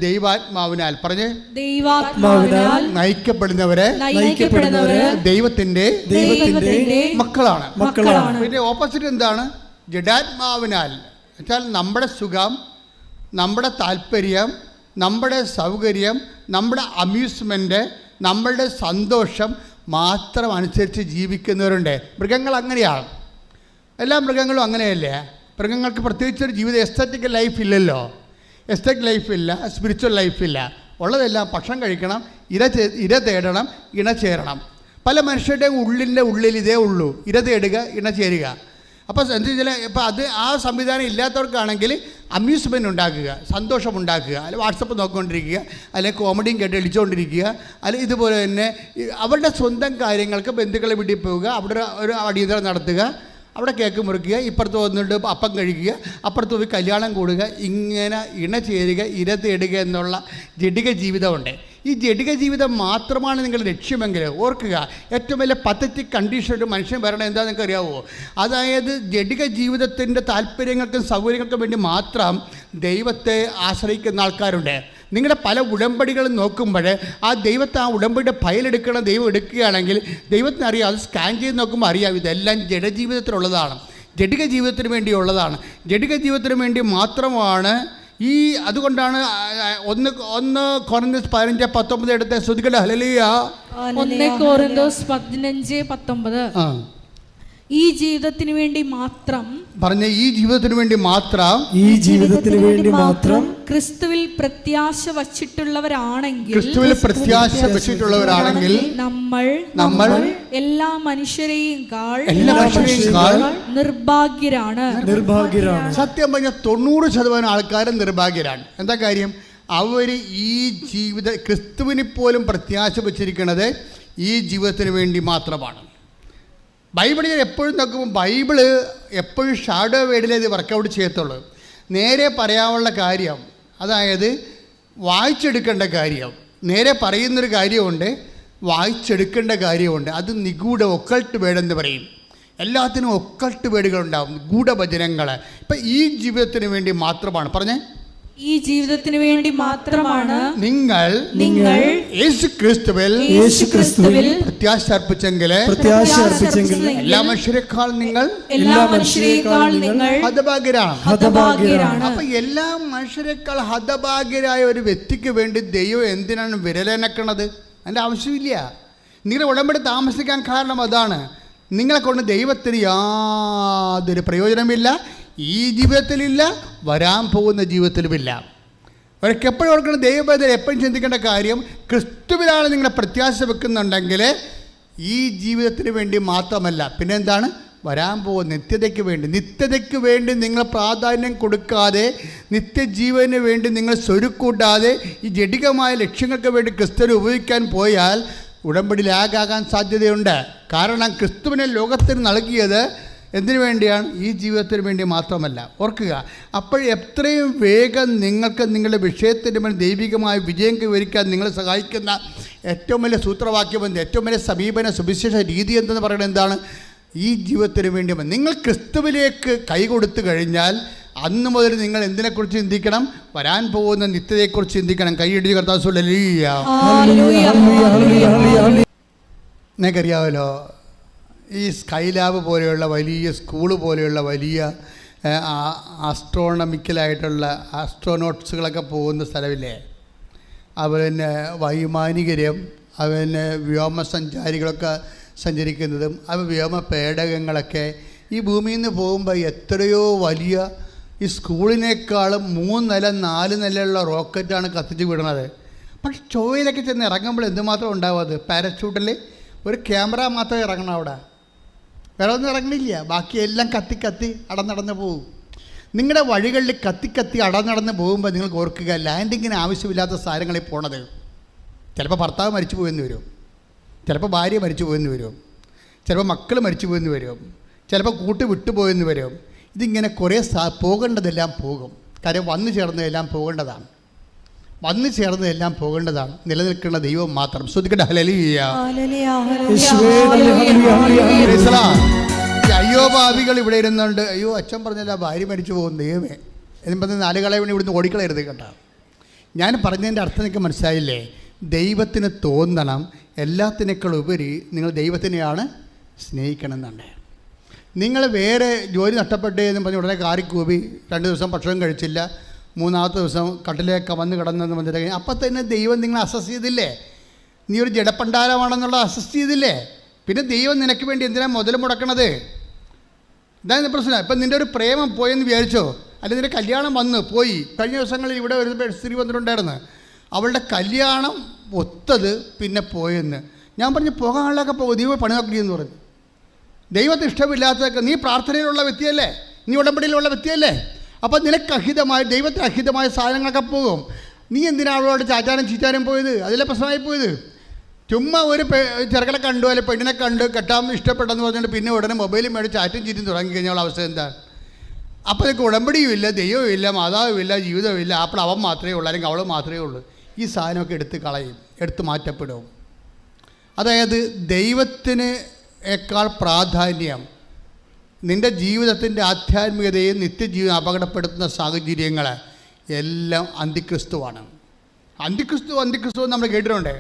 ദൈവാത്മാവിനാൽ പറഞ്ഞ് നയിക്കപ്പെടുന്നവരെ ദൈവത്തിന്റെ മക്കളാണ്. പിന്നെ ഓപ്പോസിറ്റ് എന്താണ്? ജഡാത്മാവിനാൽ വെച്ചാൽ നമ്മുടെ സുഖം, നമ്മുടെ താല്പര്യം, നമ്മുടെ സൗകര്യം, നമ്മുടെ അമ്യൂസ്മെൻറ്റ്, നമ്മളുടെ സന്തോഷം മാത്രം അനുസരിച്ച് ജീവിക്കുന്നവരുണ്ട്. മൃഗങ്ങൾ അങ്ങനെയാണ്. എല്ലാ മൃഗങ്ങളും അങ്ങനെയല്ലേ? മൃഗങ്ങൾക്ക് പ്രത്യേകിച്ചൊരു ജീവിതം എസ്തറ്റിക് ലൈഫ് ഇല്ലല്ലോ. എസ്തറ്റിക് ലൈഫില്ല, സ്പിരിച്വൽ ലൈഫില്ല. ഉള്ളതെല്ലാം ഭക്ഷണം കഴിക്കണം, ഇര തേടണം, ഇണ ചേരണം. പല മനുഷ്യരുടെയും ഉള്ളിൽ ഇതേ ഉള്ളൂ, ഇര തേടുക, ഇണ ചേരുക. അപ്പോൾ എന്താ വെച്ചാൽ ഇപ്പോൾ അത് ആ സംവിധാനം ഇല്ലാത്തവർക്കാണെങ്കിൽ അമ്യൂസ്മെൻറ്റ് ഉണ്ടാക്കുക, സന്തോഷമുണ്ടാക്കുക, അല്ലെങ്കിൽ വാട്സപ്പ് നോക്കിക്കൊണ്ടിരിക്കുക, അല്ലെങ്കിൽ കോമഡിയും കേട്ട് അടിച്ചുകൊണ്ടിരിക്കുക, അല്ലെങ്കിൽ ഇതുപോലെ തന്നെ അവരുടെ സ്വന്തം കാര്യങ്ങൾക്ക് ബന്ധുക്കളെ വീട്ടിൽ പോവുക, അവിടെ ഒരു അടിയന്തരം നടത്തുക, അവിടെ കേക്ക് മുറിക്കുക, ഇപ്പുറത്ത് വന്നിട്ട് അപ്പം കഴിക്കുക, അപ്പുറത്ത് പോയി കല്യാണം കൂടുക, ഇങ്ങനെ ഇണ ചേരുക, ഇര തേടുക എന്നുള്ള ജഡിക ജീവിതമുണ്ട്. ഈ ജഡിക ജീവിതം മാത്രമാണ് നിങ്ങളുടെ ലക്ഷ്യമെങ്കിൽ ഓർക്കുക, ഏറ്റവും വലിയ പത്തറ്റിക് കണ്ടീഷൻ ഒരു മനുഷ്യൻ വരണം എന്താണെന്ന് നിങ്ങൾക്ക് അറിയാവോ? അതായത് ജഡിക ജീവിതത്തിൻ്റെ താല്പര്യങ്ങൾക്കും സൗകര്യങ്ങൾക്കും വേണ്ടി മാത്രം ദൈവത്തെ ആശ്രയിക്കുന്ന ആൾക്കാരുണ്ട്. നിങ്ങളുടെ പല ഉടമ്പടികളും നോക്കുമ്പോൾ ആ ദൈവത്തെ, ആ ഉടമ്പടിയുടെ ഫയലെടുക്കണം ദൈവം എടുക്കുകയാണെങ്കിൽ ദൈവത്തിന് അറിയാം, അത് സ്കാൻ ചെയ്ത് നോക്കുമ്പോൾ അറിയാം ഇതെല്ലാം ജഡജീവിതത്തിലുള്ളതാണ്, ജഡിക ജീവിതത്തിന് വേണ്ടിയുള്ളതാണ്, ജഡിക ജീവിതത്തിന് വേണ്ടി മാത്രമാണ്. അതുകൊണ്ടാണ് 1 കൊരിന്ത്യസ് 15:19 എടുത്ത് ശ്രുതികട ഹല്ലേലൂയ. 1 കൊരിന്ത്യസ് 15:19 ഈ ജീവിതത്തിന് വേണ്ടി മാത്രം പറഞ്ഞ ഈ ജീവിതത്തിന് വേണ്ടി മാത്രം, ഈ ജീവിതത്തിന് വേണ്ടി മാത്രം ക്രിസ്തുവിൽ പ്രത്യാശ വച്ചിട്ടുള്ളവരാണെങ്കിൽ, ക്രിസ്തുവിൽ പ്രത്യാശ വച്ചിട്ടുള്ളവരാണെങ്കിൽ നമ്മൾ എല്ലാ മനുഷ്യരെയും നിർഭാഗ്യരാണ്. സത്യം പറഞ്ഞാൽ 90% ആൾക്കാരും നിർഭാഗ്യരാണ്. എന്താ കാര്യം? അവർ ഈ ക്രിസ്തുവിന് പോലും പ്രത്യാശ വച്ചിരിക്കുന്നത് ഈ ജീവിതത്തിന് വേണ്ടി മാത്രമാണ്. ബൈബിളിൽ എപ്പോഴും നോക്കുമ്പോൾ ബൈബിള് എപ്പോഴും ഷാഡോ വേർഡിലേ ഇത് വർക്കൗട്ട് ചെയ്യത്തുള്ളൂ. നേരെ പറയാനുള്ള കാര്യം, അതായത് വായിച്ചെടുക്കേണ്ട കാര്യം, നേരെ പറയുന്നൊരു കാര്യമുണ്ട്, വായിച്ചെടുക്കേണ്ട കാര്യമുണ്ട്. അത് നിഗൂഢ ഒക്കൾട്ട് വേർഡ് എന്ന് പറയും. എല്ലാത്തിനും ഒക്കൾട്ട് വേർഡുകളുണ്ടാവും, ഗൂഢവചനങ്ങൾ. ഇപ്പം ഈ ജീവിതത്തിന് വേണ്ടി മാത്രമാണ് പറഞ്ഞേ, ഈ ജീവിതത്തിന് വേണ്ടി മാത്രമാണ് നിങ്ങൾ യേശുക്രിസ്തുവിൽ പ്രത്യാശ അർപ്പിച്ചെങ്കിൽ എല്ലാ മനുഷ്യരെക്കാൾ നിങ്ങൾ ഹതഭാഗ്യരാണ്. അപ്പൊ എല്ലാ മനുഷ്യരെക്കാൾ ഹതഭാഗ്യരായ ഒരു വ്യക്തിക്ക് വേണ്ടി ദൈവം എന്തിനാണ് വിരലനക്കണത്? അതിൻ്റെ ആവശ്യമില്ല. നിങ്ങളുടെ ഉടമ്പടി താമസിക്കാൻ കാരണം അതാണ്. നിങ്ങളെ കൊണ്ട് ദൈവത്തിന് യാതൊരു പ്രയോജനമില്ല, ഈ ജീവിതത്തിലില്ല, വരാൻ പോകുന്ന ജീവിതത്തിലുമില്ല. അവർക്ക് എപ്പോഴും ഓർക്കണം, ദൈവബോധം എപ്പോഴും ചിന്തിക്കേണ്ട കാര്യം, ക്രിസ്തുവിലാണ് നിങ്ങളെ പ്രത്യാശ വെക്കുന്നുണ്ടെങ്കിൽ ഈ ജീവിതത്തിന് വേണ്ടി മാത്രമല്ല, പിന്നെ എന്താണ്, വരാൻ പോകുന്ന നിത്യതയ്ക്ക് വേണ്ടി നിങ്ങൾ പ്രാധാന്യം കൊടുക്കാതെ, നിത്യജീവന് വേണ്ടി നിങ്ങൾ സ്വരുക്കൂട്ടാതെ ഈ ജഡികമായ ലക്ഷ്യങ്ങൾക്ക് വേണ്ടി ക്രിസ്തുവിനെ ഉപയോഗിക്കാൻ പോയാൽ ഉടമ്പടി ലാഗാകാൻ സാധ്യതയുണ്ട്. കാരണം ക്രിസ്തുവിനെ ലോകത്തിന് നൽകിയത് എന്തിനു വേണ്ടിയാണ്? ഈ ജീവിതത്തിന് വേണ്ടി മാത്രമല്ല. ഓർക്കുക, അപ്പോൾ എത്രയും വേഗം നിങ്ങൾക്ക് നിങ്ങളുടെ വിഷയത്തിൻ്റെ മേൽ ദൈവികമായ വിജയം കൈവരിക്കാൻ നിങ്ങളെ സഹായിക്കുന്ന ഏറ്റവും വലിയ സൂത്രവാക്യം എന്ത്, ഏറ്റവും വലിയ സമീപന സുവിശേഷ രീതി എന്തെന്ന് പറയുന്നത് എന്താണ്? ഈ ജീവിതത്തിന് വേണ്ടി നിങ്ങൾ ക്രിസ്തുവിലേക്ക് കൈ കൊടുത്തു കഴിഞ്ഞാൽ അന്ന് മുതൽ നിങ്ങൾ എന്തിനെക്കുറിച്ച് ചിന്തിക്കണം? വരാൻ പോകുന്ന നിത്യതയെക്കുറിച്ച് ചിന്തിക്കണം. കൈയിടി കർത്താവ് ഹല്ലേലൂയ. നിങ്ങൾക്കറിയാമല്ലോ, ഈ സ്കൈലാബ് പോലെയുള്ള വലിയ സ്കൂള് പോലെയുള്ള വലിയ ആസ്ട്രോണമിക്കലായിട്ടുള്ള ആസ്ട്രോനോട്ട്സുകളൊക്കെ പോകുന്ന സ്ഥലമില്ലേ, അതുപോലെ വൈമാനികരും അതുപോലെ വ്യോമസഞ്ചാരികളൊക്കെ സഞ്ചരിക്കുന്നതും വ്യോമ പേടകങ്ങളൊക്കെ ഈ ഭൂമിയിൽ നിന്ന് പോകുമ്പോൾ എത്രയോ വലിയ ഈ സ്കൂളിനേക്കാളും 3 നില 4 നിലയുള്ള റോക്കറ്റാണ് കത്തിച്ച് വിടുന്നത്. പക്ഷെ ചൊവ്വയിലൊക്കെ ചെന്ന് ഇറങ്ങുമ്പോൾ എന്തുമാത്രം ഉണ്ടാവും? അത് പാരച്യൂട്ടിൽ ഒരു ക്യാമറ മാത്രമേ ഇറങ്ങണം, അവിടെ വേറെ ഒന്നും ഇറങ്ങണില്ല. ബാക്കിയെല്ലാം കത്തി അടന്നടന്ന് പോകും. നിങ്ങളുടെ വഴികളിൽ കത്തി അടന്നടന്ന് പോകുമ്പോൾ നിങ്ങൾക്ക് ഓർക്കുക, ലാൻഡിങ്ങിന് ആവശ്യമില്ലാത്ത സാധനങ്ങളിൽ പോണത്. ചിലപ്പോൾ ഭർത്താവ് മരിച്ചു പോയെന്ന് വരും, ചിലപ്പോൾ ഭാര്യ മരിച്ചു പോയെന്ന് വരും, ചിലപ്പോൾ മക്കൾ മരിച്ചു പോയെന്ന് വരും, ചിലപ്പോൾ കൂട്ട് വിട്ടുപോയെന്ന് വരും. ഇതിങ്ങനെ കുറേ പോകേണ്ടതെല്ലാം പോകും. കാര്യം വന്നു ചേർന്നതെല്ലാം പോകേണ്ടതാണ്, നിലനിൽക്കുന്ന ദൈവം മാത്രം. ശ്രദ്ധിക്കട്ടെ. ഹല്ലേലൂയ. അയ്യോപാവികൾ ഇവിടെ ഇരുന്നുണ്ട്, അയ്യോ അച്ഛൻ പറഞ്ഞല്ല ഭാര്യ മരിച്ചു പോകും, ദൈവമേ എന്നും പറഞ്ഞ് 4 കളെ വേണ്ടി ഇവിടുന്ന് ഓടിക്കളയരുത് കേട്ടോ. ഞാൻ പറഞ്ഞതിൻ്റെ അർത്ഥം നിങ്ങൾക്ക് മനസ്സിലായില്ലേ? ദൈവത്തിന് തോന്നണം എല്ലാത്തിനേക്കാൾ ഉപരി നിങ്ങൾ ദൈവത്തിനെയാണ് സ്നേഹിക്കണം എന്നുണ്ട്. നിങ്ങൾ വേറെ ജോലി നഷ്ടപ്പെട്ടേ എന്ന് പറഞ്ഞ് ഉടനെ കാറിക്കൂപി 2 ദിവസം ഭക്ഷണം കഴിച്ചില്ല, 3-ാമത്തെ ദിവസം കട്ടിലേക്ക് വന്ന് കിടന്നെന്ന് പറഞ്ഞിട്ട് അപ്പം തന്നെ ദൈവം നിങ്ങളെ അസസ് ചെയ്തില്ലേ? നീ ഒരു ജഡപ്പണ്ടാരമാണെന്നുള്ള അസസ് ചെയ്തില്ലേ? പിന്നെ ദൈവം നിനക്ക് വേണ്ടി എന്തിനാണ് മുതൽ മുടക്കണത്? ഇതാണ് പ്രശ്നം. ഇപ്പം നിൻ്റെ ഒരു പ്രേമം പോയെന്ന് വിചാരിച്ചോ, അല്ലെങ്കിൽ നിൻ്റെ കല്യാണം പോയി. കഴിഞ്ഞ ദിവസങ്ങളിൽ ഇവിടെ ഒരു സ്ത്രീ വന്നിട്ടുണ്ടായിരുന്നു, അവളുടെ കല്യാണം ഒത്തത് പിന്നെ പോയെന്ന്. ഞാൻ പറഞ്ഞു പോകാനുള്ളതൊക്കെ പോകും, ദൈവം പണി നോക്കിയെന്ന് പറഞ്ഞു. ദൈവത്തിന് ഇഷ്ടമില്ലാത്തതൊക്കെ, നീ പ്രാർത്ഥനയിലുള്ള വ്യക്തിയല്ലേ, നീ ഉടമ്പടിയിലുള്ള വ്യക്തിയല്ലേ, അപ്പം നിനക്ക് അഹിതമായ, ദൈവത്തിന് അഹിതമായ സാധനങ്ങളൊക്കെ പോകും. നീ എന്തിനാണ് അവളോട് ചാറ്റാനും ചീറ്റാനും പോയത്? അതിലെ പ്രശ്നമായി പോയത്. ചുമ്മാ ഒരു ചെറുക്കനെ കണ്ടു അല്ലെങ്കിൽ പെണ്ണിനെ കണ്ട് കെട്ടാൻ ഇഷ്ടപ്പെട്ടെന്ന് പറഞ്ഞിട്ട് പിന്നെ ഉടനെ മൊബൈലും മേടിച്ച് ചാറ്റും ചീറ്റും തുടങ്ങിക്കഴിഞ്ഞാൽ അവസ്ഥ എന്താ? അപ്പോൾ നിനക്ക് ഉടമ്പടിയും ഇല്ല, ദൈവവും ഇല്ല, മാതാവും ഇല്ല, ജീവിതവും ഇല്ല. അപ്പോൾ അവൻ മാത്രമേ ഉള്ളൂ അല്ലെങ്കിൽ അവൾ മാത്രമേ ഉള്ളൂ. ഈ സാധനമൊക്കെ എടുത്ത് കളയും, എടുത്ത് മാറ്റപ്പെടും. അതായത് ദൈവത്തിനേക്കാൾ പ്രാധാന്യം നിൻ്റെ ജീവിതത്തിൻ്റെ ആധ്യാത്മികതയും നിത്യജീവനം അപകടപ്പെടുത്തുന്ന സാഹചര്യങ്ങൾ എല്ലാം അന്തിക്രിസ്തുവാണ്. അന്തിക്രിസ്തു നമ്മൾ കേട്ടിട്ടുണ്ട്.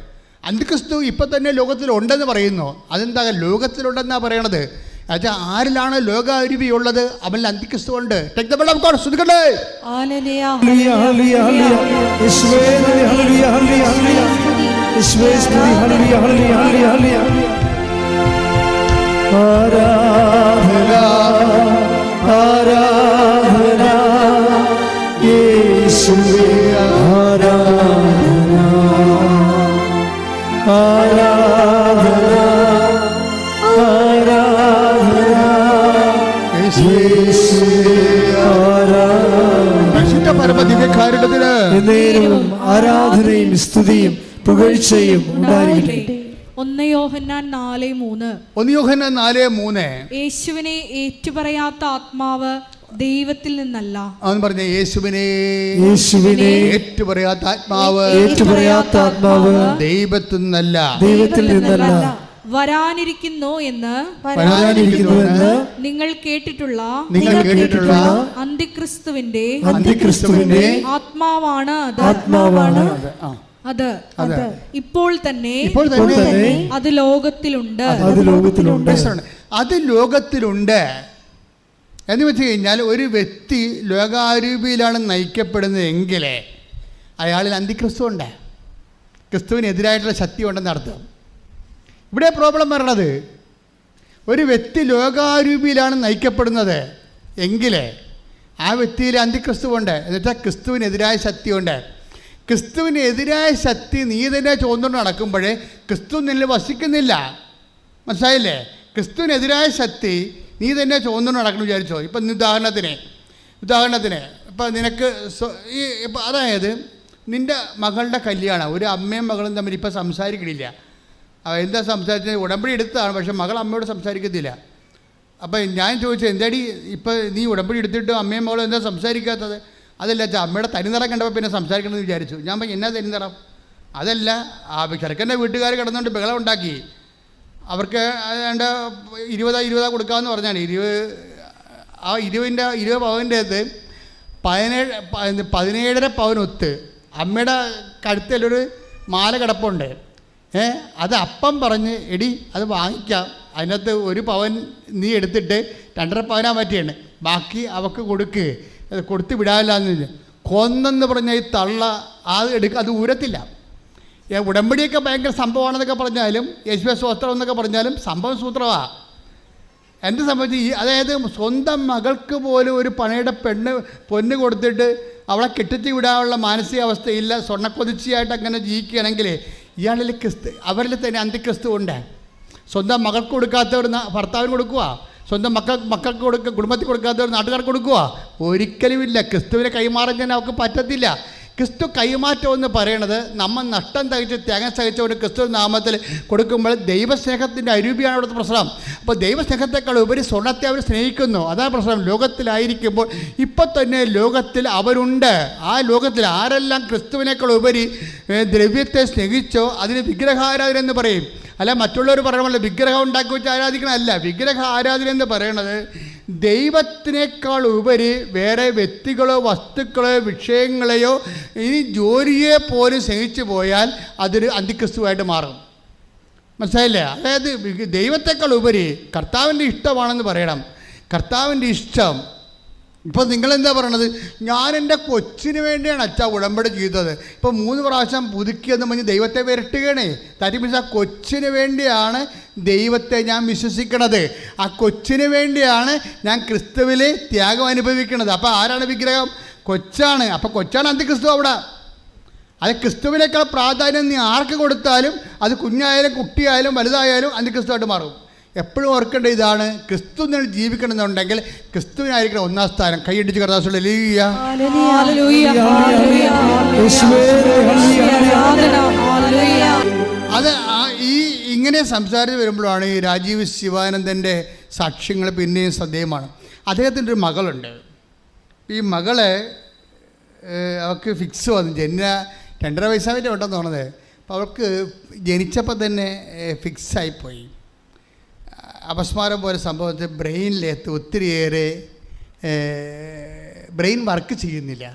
അന്തിക്രിസ്തു ഇപ്പം തന്നെ ലോകത്തിലുണ്ടെന്ന് പറയുന്നു. അതെന്താ ലോകത്തിലുണ്ടെന്നാണ് പറയണത്? എന്നുവെച്ചാൽ ആരിലാണ് ലോകാരുവിയുള്ളത്? അവനിൽ അന്തിക്രിസ്തു ഉണ്ട്. ശ്രദ്ധിക്കട്ടെ. ആരാധനയും സ്തുതിയും പുകഴ്ചയും ഉണ്ടായിരിക്കട്ടെ. 1 യോഹന്നാൻ 4:3. യേശുവിനെ ഏറ്റുപറയാത്ത ആത്മാവ് ദൈവത്തിൽ നിന്നല്ല. അവൻ പറഞ്ഞ യേശുവിനെ ഏറ്റുപറയാത്ത ആത്മാവ് ദൈവത്തിൽ നിന്നല്ല. വരാനിരിക്കുന്നു എന്ന് നിങ്ങൾ കേട്ടിട്ടുള്ള അന്തിക്രിസ്തുവിന്റെ ആത്മാവാണ് അത്. ഇപ്പോൾ തന്നെ അത് ലോകത്തിലുണ്ട്. അത് ലോകത്തിലുണ്ട് എന്ന് വെച്ച് കഴിഞ്ഞാൽ ഒരു വ്യക്തി ലോകാരൂപിയിലാണ് നയിക്കപ്പെടുന്നതെങ്കിൽ അയാളിൽ അന്തിക്രിസ്തു ഉണ്ട്, ക്രിസ്തുവിനെതിരായിട്ടുള്ള ശക്തി ഉണ്ടെന്ന് അർത്ഥം. ഇവിടെ പ്രോബ്ലം വരണത് ഒരു വ്യക്തി ലോകാരൂപിയിലാണ് നയിക്കപ്പെടുന്നത് എങ്കിൽ ആ വ്യക്തിയിൽ അന്തിക്രിസ്തുവുണ്ട്. എന്നുവെച്ചാൽ ക്രിസ്തുവിനെതിരായ ശക്തിയുണ്ട്. ക്രിസ്തുവിനെതിരായ ശക്തി നീ തന്നെ ചോദിച്ചുകൊണ്ട് നടക്കുമ്പോഴേ ക്രിസ്തു നിന്നിൽ വസിക്കുന്നില്ല. മനസ്സിലായില്ലേ? ക്രിസ്തുവിനെതിരായ ശക്തി നീ തന്നെ ചോദിച്ചുകൊണ്ട് നടക്കണം വിചാരിച്ചോ. ഇപ്പം ഉദാഹരണത്തിന് ഇപ്പം നിനക്ക് അതായത് നിൻ്റെ മകളുടെ കല്യാണം, ഒരു അമ്മയും മകളും തമ്മിൽ ഇപ്പം സംസാരിക്കണില്ല. എന്താ സംസാരിച്ചത്? ഉടമ്പടി എടുത്തതാണ്, പക്ഷെ മകൾ അമ്മയോട് സംസാരിക്കത്തില്ല. അപ്പം ഞാൻ ചോദിച്ചത്, എന്താടി ഇപ്പം നീ ഉടമ്പടി എടുത്തിട്ട് അമ്മയും മകളും എന്താ സംസാരിക്കാത്തത്? അതല്ല അച്ഛാ, അമ്മയുടെ തനിനിറം കണ്ടപ്പോൾ പിന്നെ സംസാരിക്കണമെന്ന് വിചാരിച്ചു. ഞാൻ പറഞ്ഞു, എന്നാ തനിനിറം? അതല്ല, ആ ചെറുക്കൻ്റെ വീട്ടുകാർ കിടന്നുകൊണ്ട് ബഹളം ഉണ്ടാക്കി. അവർക്ക് ഏതാണ്ട് 20 കൊടുക്കാമെന്ന് പറഞ്ഞാണ്. 20 പവൻ്റെ അകത്ത് 17.5 പവനൊത്ത് അമ്മയുടെ കഴുത്തിലൊരു മാല കിടപ്പുണ്ട്. അത് അപ്പം പറഞ്ഞ്, എടി അത് വാങ്ങിക്കാം, അതിനകത്ത് 1 പവൻ നീ എടുത്തിട്ട് 2.5 പവനാ പറ്റിയാണ്, ബാക്കി അവൾക്ക് കൊടുത്ത് വിടാനില്ലാന്ന് കൊന്നെന്ന് പറഞ്ഞ ഈ തള്ള അത് ഊരത്തില്ല. ഉടമ്പടിയൊക്കെ ഭയങ്കര സംഭവമാണെന്നൊക്കെ പറഞ്ഞാലും യേശുവേ സ്വസ്ത്രം എന്നൊക്കെ പറഞ്ഞാലും സംഭവം സൂത്രമാണ്. എന്നെ സംബന്ധിച്ച് അതായത് സ്വന്തം മകൾക്ക് പോലും ഒരു പണയുടെ പൊന്ന് കൊടുത്തിട്ട് അവളെ കെട്ടിച്ച് വിടാനുള്ള മാനസികാവസ്ഥയില്ല, സ്വർണ്ണക്കൊതിച്ചിയായിട്ട് അങ്ങനെ ജീവിക്കുകയാണെങ്കിൽ ഇയാളിൽ അവരിൽ തന്നെ അന്തിക്രിസ്തു ഉണ്ട്. സ്വന്തം മകൾക്ക് കൊടുക്കാത്തവർ ഭർത്താവിന് കൊടുക്കുക, സ്വന്തം മക്കൾക്ക് കുടുംബത്തിൽ കൊടുക്കാത്തവർ നാട്ടുകാർക്ക് കൊടുക്കുക. ഒരിക്കലുമില്ല. ക്രിസ്തുവിനെ കൈമാറാൻ അവർക്ക് പറ്റത്തില്ല. ക്രിസ്തു കൈമാറ്റം എന്ന് പറയണത് നമ്മൾ നഷ്ടം സഹിച്ച് ത്യാഗം സഹിച്ച ഒരു ക്രിസ്തു നാമത്തിൽ കൊടുക്കുമ്പോൾ ദൈവസ്നേഹത്തിൻ്റെ അരൂപിയാണ് അവിടുത്തെ പ്രശ്നം. അപ്പോൾ ദൈവസ്നേഹത്തെക്കാൾ ഉപരി സ്വർണ്ണത്തെ അവർ സ്നേഹിക്കുന്നു, അതാണ് പ്രശ്നം. ലോകത്തിലായിരിക്കുമ്പോൾ ഇപ്പം തന്നെ ലോകത്തിൽ അവരുണ്ട്. ആ ലോകത്തിൽ ആരെല്ലാം ക്രിസ്തുവിനേക്കാൾ ഉപരി ദ്രവ്യത്തെ സ്നേഹിച്ചോ അതിന് വിഗ്രഹാരാധന എന്ന് പറയും. അല്ല, മറ്റുള്ളവർ പറയണമല്ലോ വിഗ്രഹം ഉണ്ടാക്കി വെച്ച് ആരാധിക്കണമല്ല. വിഗ്രഹ ആരാധന എന്ന് പറയണത് ദൈവത്തിനേക്കാൾ ഉപരി വേറെ വ്യക്തികളോ വസ്തുക്കളോ വിഷയങ്ങളെയോ ഇനി ജോലിയെ പോലും സ്നേഹിച്ചു പോയാൽ അതൊരു അന്തിക്രിസ്തുവായിട്ട് മാറും. മനസ്സിലായില്ലേ? അതായത് ദൈവത്തെക്കാൾ ഉപരി കർത്താവിൻ്റെ ഇഷ്ടമാണെന്ന് പറയണം. കർത്താവിൻ്റെ ഇഷ്ടം. ഇപ്പോൾ നിങ്ങളെന്താ പറയണത്? ഞാൻ എൻ്റെ കൊച്ചിന് വേണ്ടിയാണ് അച്ഛാ ഉടമ്പടി ചെയ്തത്. ഇപ്പോൾ 3 പ്രാവശ്യം പുതുക്കിയെന്ന് പറഞ്ഞ് ദൈവത്തെ വിരട്ടുകയാണേ. ദാറ്റ് മീൻസ് ആ കൊച്ചിന് വേണ്ടിയാണ് ദൈവത്തെ ഞാൻ വിശ്വസിക്കണത്. ആ കൊച്ചിന് വേണ്ടിയാണ് ഞാൻ ക്രിസ്തുവിൽ ത്യാഗം അനുഭവിക്കുന്നത്. അപ്പോൾ ആരാണ് വിഗ്രഹം? കൊച്ചാണ്. അപ്പോൾ കൊച്ചാണ് അന്തിക്രിസ്തു അവിടെ. അത് ക്രിസ്തുവിനേക്കാൾ പ്രാധാന്യം നീ ആർക്ക് കൊടുത്താലും അത് കുഞ്ഞായാലും കുട്ടിയായാലും വലുതായാലും അന്തിക്രിസ്തുവായിട്ട് മാറും. എപ്പോഴും ഓർക്കേണ്ട ഇതാണ്, ക്രിസ്തു നിങ്ങൾ ജീവിക്കണമെന്നുണ്ടെങ്കിൽ ക്രിസ്തുവിനായിരിക്കണം 1-ാം സ്ഥാനം. കൈയടിച്ച് കർത്താവേ അത് ഇങ്ങനെ സംസാരിച്ച് വരുമ്പോഴാണ് ഈ രാജീവ് ശിവാനന്ദൻ്റെ സാക്ഷ്യങ്ങൾ പിന്നെയും ശ്രദ്ധേയമാണ്. അദ്ദേഹത്തിൻ്റെ ഒരു മകളുണ്ട്. ഈ മകളെ അവൾക്ക് ഫിക്സ് വന്നു. 2.5 വയസ്സായിട്ട് ഉണ്ടെന്ന് തോന്നുന്നത്. അപ്പോൾ അവൾക്ക് ജനിച്ചപ്പോൾ തന്നെ ഫിക്സായിപ്പോയി. അപസ്മാരം പോലെ സംഭവത്തിൽ ബ്രെയിനിലേക്ക് ഒത്തിരിയേറെ ബ്രെയിൻ വർക്ക് ചെയ്യുന്നില്ല.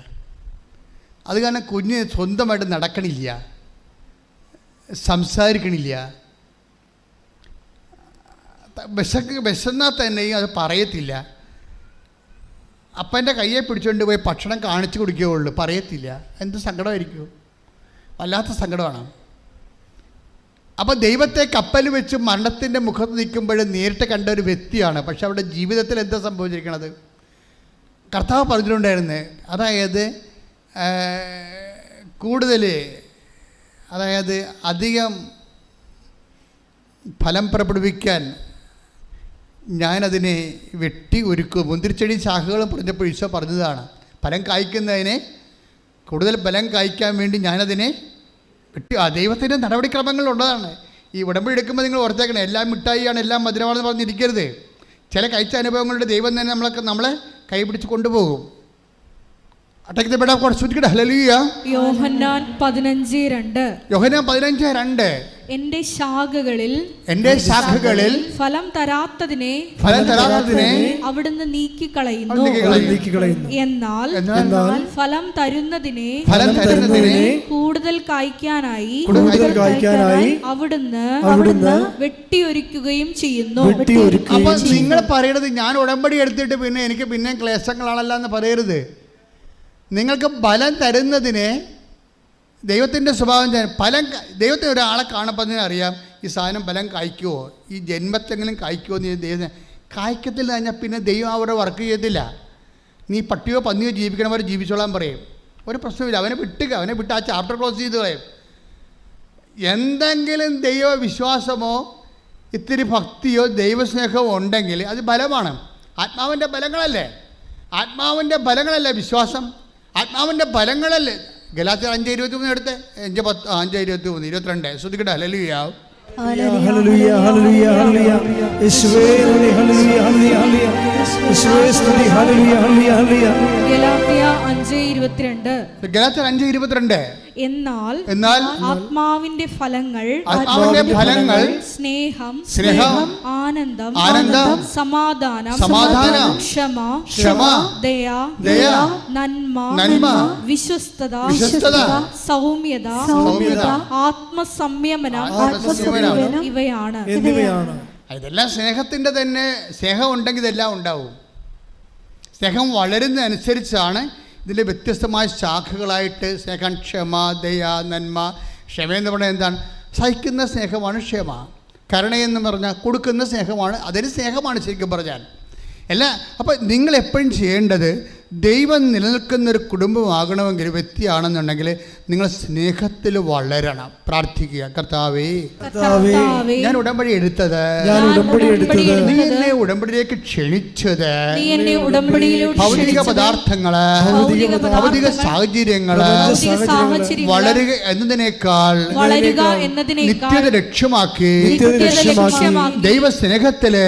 അത് കാരണം കുഞ്ഞ് സ്വന്തമായിട്ട് നടക്കണില്ല, സംസാരിക്കണില്ല. വിശന്നാൽ തന്നെയും അത് പറയത്തില്ല. അപ്പൻ്റെ കയ്യെ പിടിച്ചുകൊണ്ട് പോയി ഭക്ഷണം കാണിച്ചു കൊടുക്കുകയുള്ളൂ, പറയത്തില്ല. എന്ത് സങ്കടമായിരിക്കും, വല്ലാത്ത സങ്കടമാണ്. അപ്പോൾ ദൈവത്തെ കപ്പൽ വെച്ച് മരണത്തിൻ്റെ മുഖത്ത് നിൽക്കുമ്പോൾ നേരിട്ട് കണ്ട ഒരു വ്യക്തിയാണ്. പക്ഷെ അവിടെ ജീവിതത്തിൽ എന്താ സംഭവിച്ചിരിക്കണത്? കർത്താവ് പറഞ്ഞിട്ടുണ്ടായിരുന്നു, അതായത് കൂടുതൽ, അതായത് അധികം ഫലം പുറപ്പെടുവിക്കാൻ ഞാനതിനെ വെട്ടി ഒരുക്കും. മുന്തിരിച്ചെടി ശാഖകളും പറഞ്ഞപ്പോൾ ഈശോ പറഞ്ഞതാണ്, ഫലം കായ്ക്കുന്നതിനെ, കൂടുതൽ ഫലം കായ്ക്കാൻ വേണ്ടി ഞാനതിനെ വെട്ടി. ദൈവത്തിൻ്റെ നടപടിക്രമങ്ങളുള്ളതാണ്. ഈ ഉടമ്പടി എടുക്കുമ്പോൾ നിങ്ങൾ ഓർത്തേക്കണം, എല്ലാം മിഠായിയാണ്, എല്ലാം മധുരമാണെന്ന് പറഞ്ഞിരിക്കരുത്. ചില കഴിച്ച അനുഭവങ്ങളുടെ ദൈവം തന്നെ നമ്മളെ കൈപിടിച്ച് കൊണ്ടുപോകും. യോഹന്നാൻ 15:2 എന്റെ ശാഖകളിൽ ഫലം തരാത്തതിനെ അവിടുന്ന് നീക്കിക്കളയുന്നു. എന്നാൽ ഫലം തരുന്നതിനെ കൂടുതൽ കായ്ക്കാനായി അവിടുന്ന് വെട്ടിയൊരുക്കുകയും ചെയ്യുന്നു. അപ്പൊ നിങ്ങൾ പറയണത് ഞാൻ ഉടമ്പടി എടുത്തിട്ട് പിന്നെ എനിക്ക് പിന്നെ ക്ലേശങ്ങളാണല്ലോ എന്ന് പറയരുത്. നിങ്ങൾക്ക് ബലം തരുന്നതിനെ ദൈവത്തിൻ്റെ സ്വഭാവം, ദൈവത്തിന് ഒരാളെ കാണുമ്പോൾ തന്നെ അറിയാം ഈ സാധനം ബലം കായ്ക്കുമോ, ഈ ജന്മത്തെങ്കിലും കായ്ക്കുമോ എന്ന്. ദൈവം കായ്ക്കത്തിൽ കഴിഞ്ഞാൽ പിന്നെ ദൈവം അവിടെ വർക്ക് ചെയ്യത്തില്ല. നീ പട്ടിയോ പന്നിയോ ജീവിക്കണവരെ ജീവിച്ചോളാൻ പറയും, ഒരു പ്രശ്നമില്ല. അവനെ വിട്ട് ആ ചാപ്റ്റർ ക്ലോസ് ചെയ്ത് കളയും. എന്തെങ്കിലും ദൈവവിശ്വാസമോ ഇത്തിരി ഭക്തിയോ ദൈവസ്നേഹമോ ഉണ്ടെങ്കിൽ അത് ബലമാണ്. ആത്മാവിൻ്റെ ബലങ്ങളല്ലേ വിശ്വാസം, ആത്മാവിൻ്റെ ഫലങ്ങളല്ലേ. ഗലാത്യർ 5:23 എടുത്ത് 5:23 22 ശ്രദ്ധിക്കട്ടെ. ഹല്ലേലൂയ, ഹല്ലേലൂയ, ഹല്ലേലൂയ, ഹല്ലേലൂയ. യേശുവേ നന്ദി, ഹല്ലേലൂയ, ഹല്ലേലൂയ, ഹല്ലേലൂയ. യേശുവേ സ്തുതി, ഹല്ലേലൂയ, ഹല്ലേലൂയ, ഹല്ലേലൂയ. ഗലാത്യർ 5:22 എന്നാൽ ആത്മാവിന്റെ ഫലങ്ങൾ സ്നേഹം, ആനന്ദം, സമാധാനം, ക്ഷമ, ദയ, നന്മ, വിശ്വസ്തത, സൗമ്യത, ആത്മസംയമനം ഇവയാണ്. ഇതെല്ലാം സ്നേഹത്തിൻ്റെ തന്നെ. സ്നേഹം ഉണ്ടെങ്കിൽ ഇതെല്ലാം ഉണ്ടാവും. സ്നേഹം വളരുന്നതനുസരിച്ചാണ് ഇതിൻ്റെ വ്യത്യസ്തമായ ശാഖകളായിട്ട് സ്നേഹം, ക്ഷമ, ദയ, നന്മ. ക്ഷമയെന്ന് പറഞ്ഞാൽ എന്താണ്? സഹിക്കുന്ന സ്നേഹമാണ് ക്ഷമ. കരുണയെന്ന് പറഞ്ഞാൽ കൊടുക്കുന്ന സ്നേഹമാണ്, അതൊരു സ്നേഹമാണ് ശരിക്കും പറഞ്ഞാൽ. അപ്പോൾ നിങ്ങൾ എപ്പോഴും ചെയ്യേണ്ടത്, ദൈവം നിലനിൽക്കുന്നൊരു കുടുംബമാകണമെങ്കിൽ, വ്യക്തിയാണെന്നുണ്ടെങ്കിൽ നിങ്ങൾ സ്നേഹത്തിൽ വളരണം. പ്രാർത്ഥിക്കുക, കർത്താവേ ഞാൻ ഉടമ്പടി എടുത്തത്, നീ എന്നെ ഉടമ്പടിയിലേക്ക് ക്ഷണിച്ചത്, ഭൗതിക പദാർത്ഥങ്ങള്, ഭൗതിക സാഹചര്യങ്ങള് വളരുക എന്നതിനേക്കാൾ നിത്യത ലക്ഷ്യമാക്കി ദൈവസ്നേഹത്തില്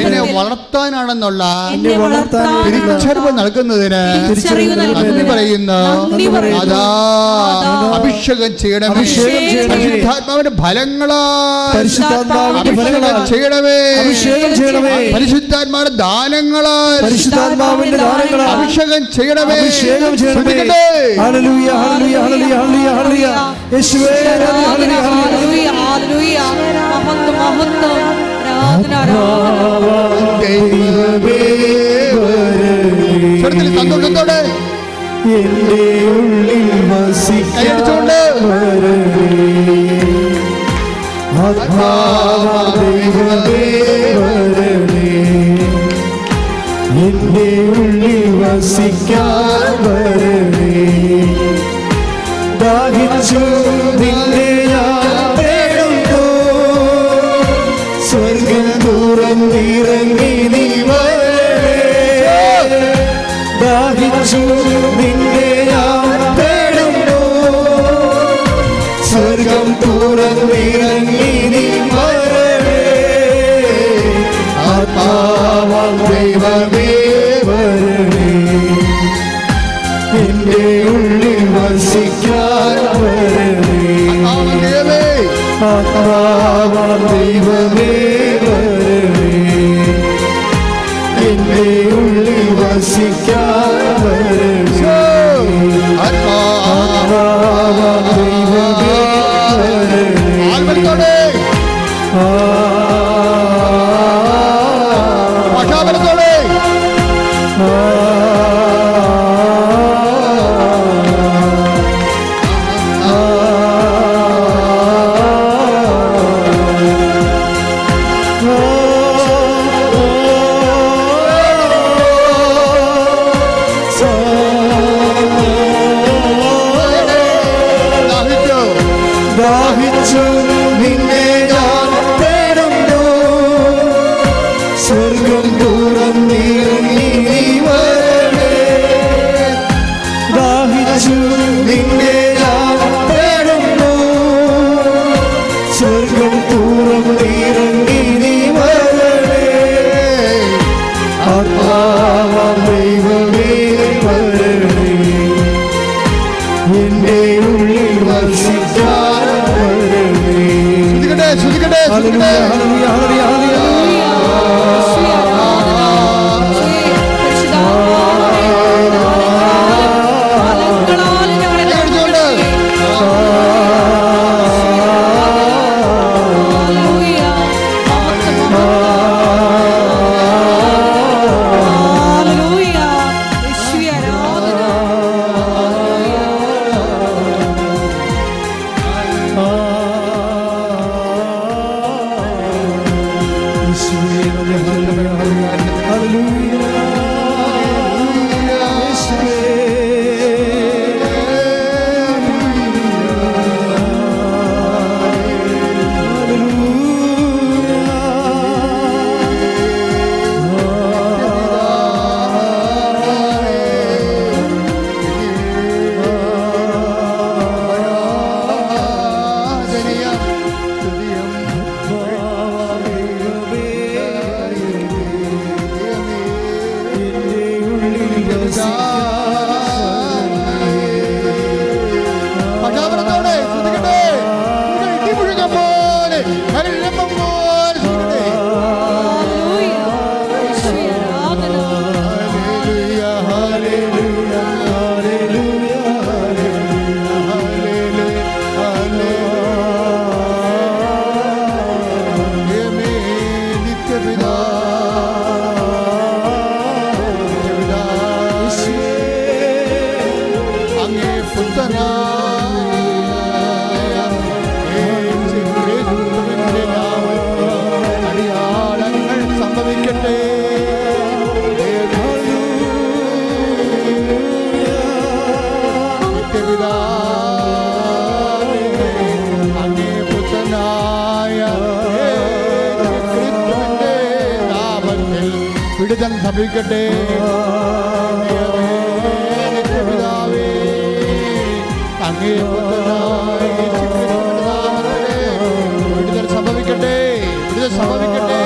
എന്നെ വളർത്താനാണെന്നുള്ള തിരിച്ചറിവ് നൽകുന്നതിന് നന്ദി പറയുന്നു. അതാ അഭിഷേകം ചെയ്യണമേ, പരിശുദ്ധാത്മാവിന്റെ ഫലങ്ങളാൽ അഭിഷേകം ചെയ്യണമേ, പരിശുദ്ധാത്മാവിന്റെ ദാനങ്ങളാൽ അഭിഷേകം ചെയ്യണമേ. ഹല്ലേലൂയ, ഹല്ലേലൂയ, ഹല്ലേലൂയ, ഹല്ലേലൂയ. യേശുവേ ഹല്ലേലൂയ, ഹല്ലേലൂയ. സന്തോഷത്തോടെ എന്റെ ഉള്ളിൽ വസിക്കണമേ, ആത്മാവേ വരണേ, എന്റെ ഉള്ളിൽ വസിക്കാൻ വരണേ. ദാഹിച്ചു നിന്നെ ഞാൻ തേടുന്നു, സ്വർഗം തുറന്നിറങ്ങി നീ വരണേ. ദാഹിച്ചു നിന്നെ ഞാൻ തേടുന്നു, സ്വർഗം തുറന്നിറങ്ങി നീ വരണേ. ആത്മാവാം ദൈവമേ വരണേ, എന്റെ ഉള്ളിൽ വസിക്കാൻ വരണേ. ആത്മാവാം ദൈവമേ വരണേ, എന്റെ ഉള്ളിൽ വസിക്കാൻ വരണേ. ആത്മാവാം ദൈവമേ വരണേ. ദാഹിച്ചു നിന്നെ ഞാൻ തേടുന്നു, സ്വർഗം തുറന്നിറങ്ങി വരണേ. ദാഹിച്ചു നിന്നെ ഞാൻ തേടുന്നു, സ്വർഗം തുറന്നിറങ്ങി വരണേ. ആത്മാവാം ദൈവമേ വരണേ, എന്റെ ഉള്ളിൽ വസിക്കാൻ. Hallelujah, hallelujah, hallelujah, വിടുതൽ സംഭവിക്കട്ടെ. പിതാവേ, അങ്ങേ പുത്രനായ യേശുക്രിസ്തുവിന്റെ നാമത്തിലെ വിടുതൽ സംഭവിക്കട്ടെ, വിടുതൽ സംഭവിക്കട്ടെ,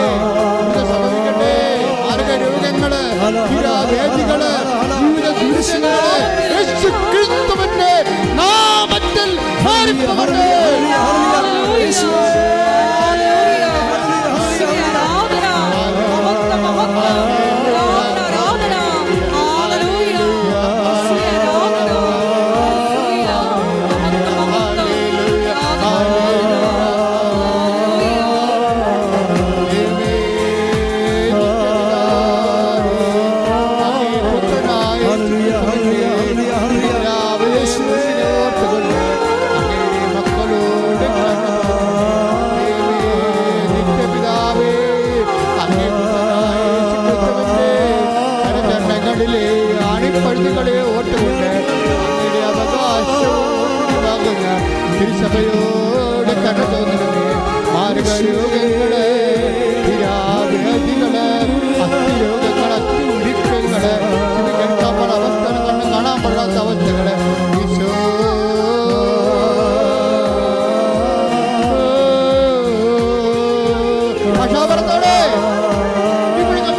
വിടുതൽ സംഭവിക്കട്ടെ. മാർഗരോഗങ്ങള്, വ്യാധികള്, ജീവിത ദുരിതങ്ങള് യേശുക്രിസ്തുവിന്റെ നാമത്തിൽ മാറിപ്പോകട്ടെ. ആണിപ്പഴുതുകളെ ഓർത്തുകൊണ്ട് അങ്ങയുടെ അവകാശമാകുന്ന തിരുസഭയോട് കട തോന്നണമേ. മാർഗരോഗങ്ങള്, വ്യാധികള്, അസ്ഥിരോഗങ്ങള്, അസ്ഥിമുടിക്കങ്ങള്, കേൾക്കാൻ പാടാത്ത അവസ്ഥ, കണ്ണ് കാണാൻ പാടാത്ത അവസ്ഥകള് ഈശോ ഭാഷാപരത്തോടെ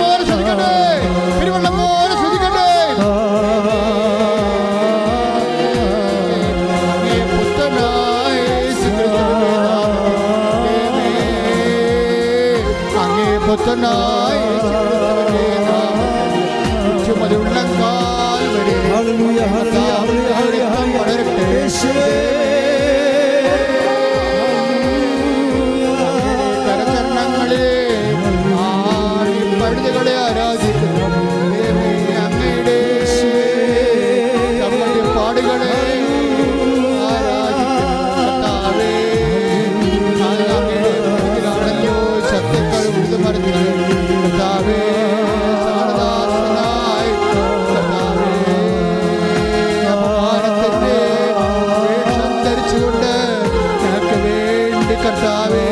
പോലെ ശ്രദ്ധിക്കട്ടെ, പെരുവെള്ളം പോലെ ശ്രദ്ധിക്കട്ടെ. പുത്രനായ യേശുക്രിസ്തുവിന്റെ നാമത്തിൽ ഉച്ചമുതലുള്ളങ്കാൽ വരെ ഹല്ലേലൂയ ഹല്ലേലൂയ ഹല്ലേലൂയ വളരട്ടെ. കരചരണങ്ങളെ പഴുതുകളെ ആരാധിക്കുന്നു. അങ്ങയുടെ പാടുകളെ ആരാധിക്കുന്നു. അങ്ങയുടെ ശബ്ദങ്ങൾ വിടുതമറിഞ്ഞത് കർത്താവേ, സാരദാസനായി കർത്താവേ, അപമാനത്തിന്റെ വേഷം ധരിച്ചുകൊണ്ട് ഞങ്ങൾക്ക് വേണ്ടി കർത്താവേ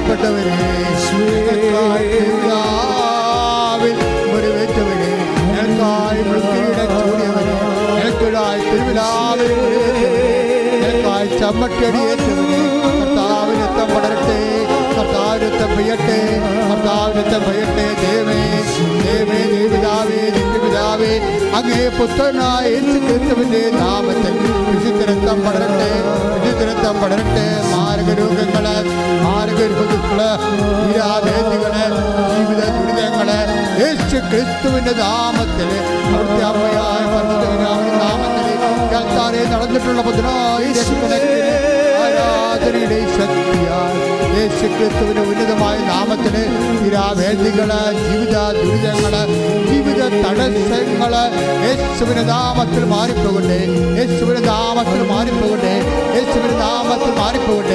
പ്പെട്ടവരെ മുറിവേറ്റവരെ ഞങ്ങൾക്കായി മൃത്യുവിടെ ചൂടിയവരെ ഞങ്ങൾക്കായി തിരുവിലാവിൽ ഞങ്ങൾക്കായി ചമ്മട്ടടിയേറ്റവരെ കർത്താവിനത്തം പടരട്ടെ, കർത്താവിനത്തം പെയ്യട്ടെ, കർത്താവിനത്തം പെയ്യട്ടെ. ദേവേ ദേവേ ദേവിതാവേ നിത്യപിതാവേ അങ്ങേ പുത്രനായ യേശുക്രിസ്തുവിന്റെ നാമത്തിൽ വിശുദ്ധരക്തം പടരട്ടെ, വിശുദ്ധരക്തം പടരട്ടെ. മാരകരോഗങ്ങള്, മാരകരോഗങ്ങള്, തീരാവേദികള്, ജീവിത ദുരിതങ്ങള് യേശുക്രിസ്തുവിന്റെ നാമത്തിൽ അവിടുത്തെ അമ്മയായ പരിശുദ്ധനാമത്തിന്റെ നാമത്തിൽ കർത്താവേ നടന്നിട്ടുള്ള ആരാധനയുടെ ശക്തിയാൽ യേശുക്രിസ്തുവിന്റെ ഉന്നതമായ നാമത്തിന് തീരാവേദികള്, ജീവിത ദുരിതങ്ങള്, ജീവിത തടസ്സങ്ങള് യേശുവിന്റെ നാമത്തിൽ മാറിപ്പോകട്ടെ, യേശുവിന്റെ നാമത്തിൽ മാറിപ്പോകട്ടെ, യേശുവിന്റെ നാമത്തിൽ മാറിപ്പോകട്ടെ,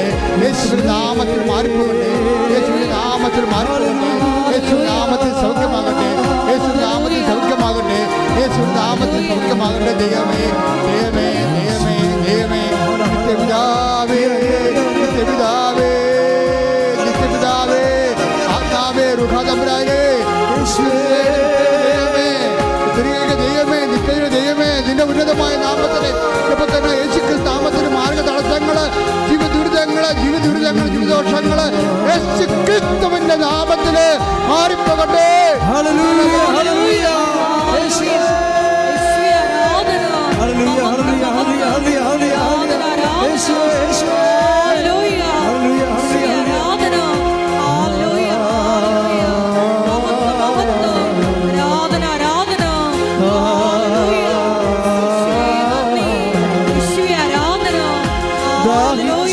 യേശുവിന്റെ നാമത്തിൽ മാറിപ്പോകട്ടെ, യേശുവിന്റെ നാമത്തിൽ മാറിപ്പോകട്ടെ, യേശുവിന്റെ നാമത്തിൽ സൗഖ്യമാകട്ടെ, യേശുവിന്റെ നാമത്തിൽ സൗഖ്യമാകട്ടെ, യേശുവിന്റെ നാമത്തിൽ സൗഖ്യമാകട്ടെ. ദൈവമേ ദൈവമേ ദൈവമേ ദൈവമേ നിത്യപിതാവേ നിത്യപിതാവേ നിത്യപിതാവേ ആത്മാവേ റുഹാതമ്പുരാനേ ദൈവമേ നിത്യയുടെ ദൈവമേ നിന്റെ ഉന്നതമായ നാമത്തിന് ഇപ്പൊ തന്നെ യേശുക്രിസ്തു നാമത്തിന് മാർഗ തടസ്സങ്ങള്, ജീവിതദുരിതങ്ങള്, ജീവിതദോഷങ്ങള് യേശുക്രിസ്തുവിന്റെ നാമത്തില് മാറിപ്പോകട്ടെ. ഹല്ലേലൂയ ഹല്ലേലൂയ യേശുവേ ഹല്ലേലൂയ ഹല്ലേലൂയ ഹല്ലേലൂയ ഹല്ലേലൂയ യേശുവേ യേശുവേ ഹല്ലേലൂയ ഹല്ലേലൂയ ആരാധന ഹല്ലേലൂയ ആരാധന ആരാധന ഹല്ലേലൂയ യേശുവേ ആരാധന ഹല്ലേലൂയ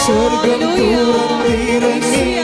സ്വർഗം തുറന്നിറങ്ങിയ